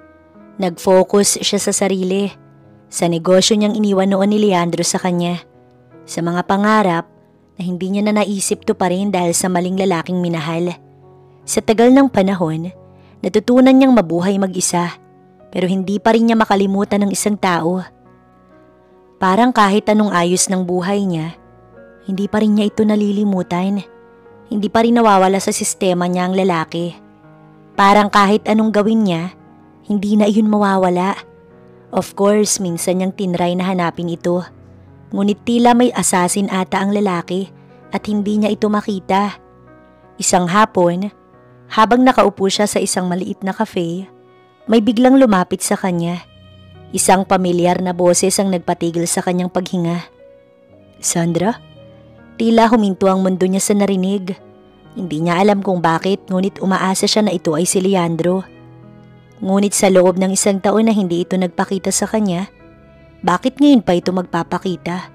Nag-focus siya sa sarili, sa negosyo niyang iniwan noon ni Leandro sa kanya, sa mga pangarap na hindi niya na naisip to pa rin dahil sa maling lalaking minahal. Sa tagal ng panahon, natutunan niyang mabuhay mag-isa, pero hindi pa rin niya makalimutan ng isang tao. Parang kahit anong ayos ng buhay niya, hindi pa rin niya ito nalilimutan. Hindi pa rin nawawala sa sistema niya ang lalaki. Parang kahit anong gawin niya, hindi na iyon mawawala. Of course, minsan niyang tinry na hanapin ito. Ngunit tila may assassin ata ang lalaki at hindi niya ito makita. Isang hapon, habang nakaupo siya sa isang maliit na cafe, may biglang lumapit sa kanya. Isang pamilyar na boses ang nagpatigil sa kanyang paghinga. Sandra? Tila huminto ang mundo niya sa narinig. Hindi niya alam kung bakit, ngunit umaasa siya na ito ay si Leandro. Ngunit sa loob ng 1 taon na hindi ito nagpakita sa kanya, bakit ngayon pa ito magpapakita?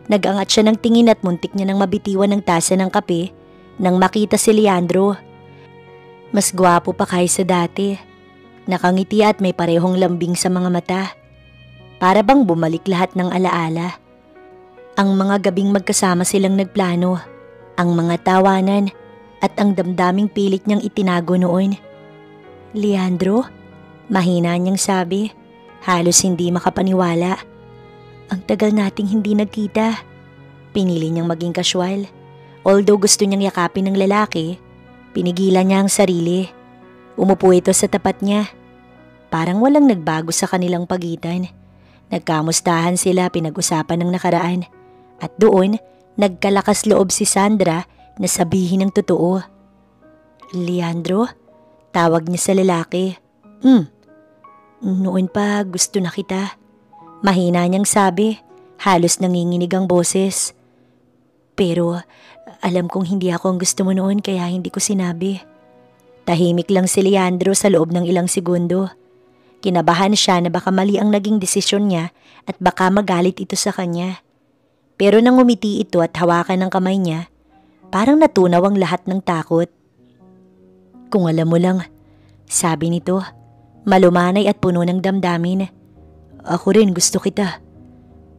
Nag-angat siya ng tingin at muntik niya nang mabitiwan ng tasa ng kape nang makita si Leandro. Mas gwapo pa kaysa dati. Nakangiti at may parehong lambing sa mga mata. Para bang bumalik lahat ng alaala. Ang mga gabing magkasama silang nagplano, ang mga tawanan at ang damdaming pilit niyang itinago noon. Leandro? Mahina niyang sabi, halos hindi makapaniwala. Ang tagal nating hindi nagkita. Pinili niyang maging kasywal. Although gusto niyang yakapin ng lalaki, pinigilan niya ang sarili. Umupo ito sa tapat niya. Parang walang nagbago sa kanilang pagitan. Nagkamustahan sila, pinag-usapan ng nakaraan. At doon, nagkalakas loob si Sandra na sabihin ng totoo. Leandro? Tawag niya sa lalaki. Noon pa gusto na kita. Mahina niyang sabi, halos nanginginig ang boses. Pero alam kong hindi ako ang gusto mo noon kaya hindi ko sinabi. Tahimik lang si Leandro sa loob ng ilang segundo. Kinabahan siya na baka mali ang naging desisyon niya at baka magalit ito sa kanya. Pero nang umiti ito at hawakan ng kamay niya, parang natunaw ang lahat ng takot. Kung alam mo lang, sabi nito, malumanay at puno ng damdamin. Ako rin gusto kita.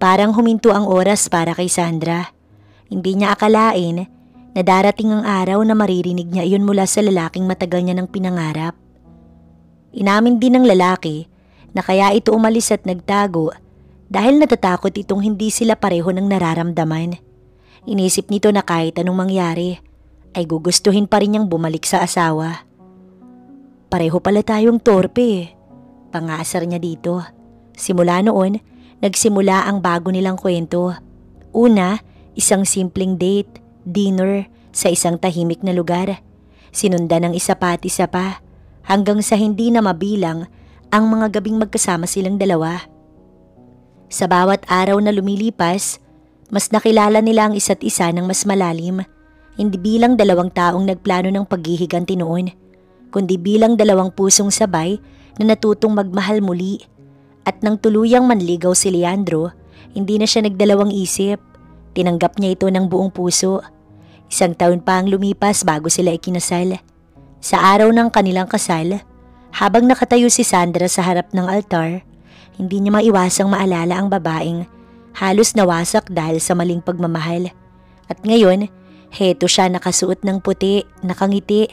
Parang huminto ang oras para kay Sandra. Hindi niya akalain na darating ang araw na maririnig niya iyon mula sa lalaking matagal niya ng pinangarap. Inamin din ng lalaki na kaya ito umalis at nagtago dahil natatakot itong hindi sila pareho ng nararamdaman. Inisip nito na kahit anong mangyari ay gugustuhin pa rin niyang bumalik sa asawa. Pareho pala tayong torpe, pangasar niya dito. Simula noon, nagsimula ang bago nilang kwento. Una, isang simpleng date, dinner, sa isang tahimik na lugar. Sinundan ng isa pa at isa pa, hanggang sa hindi na mabilang ang mga gabing magkasama silang dalawa. Sa bawat araw na lumilipas, mas nakilala nila ang isa't isa ng mas malalim. Hindi bilang dalawang taong nagplano ng paghihiganti noon, kundi bilang dalawang pusong sabay na natutong magmahal muli. At nang tuluyang manligaw si Leandro, hindi na siya nagdalawang isip. Tinanggap niya ito ng buong puso. Isang taon pa ang lumipas bago sila ikinasal. Sa araw ng kanilang kasal, habang nakatayo si Sandra sa harap ng altar, hindi niya maiwasang maalala ang babaeng halos nawasak dahil sa maling pagmamahal. At ngayon, heto siya nakasuot ng puti, nakangiti,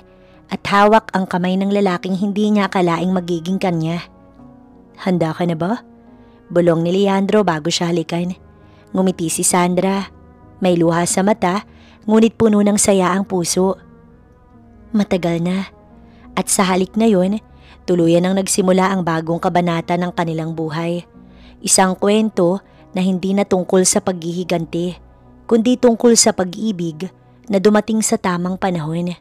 at hawak ang kamay ng lalaking hindi niya akalaing magiging kanya. Handa ka na ba? Bulong ni Leandro bago siya halikan. Ngumiti si Sandra. May luha sa mata, ngunit puno ng saya ang puso. Matagal na. At sa halik na yon, tuluyan ang nagsimula ang bagong kabanata ng kanilang buhay. Isang kwento na hindi na tungkol sa paghihiganti, kundi tungkol sa pag-ibig na dumating sa tamang panahon.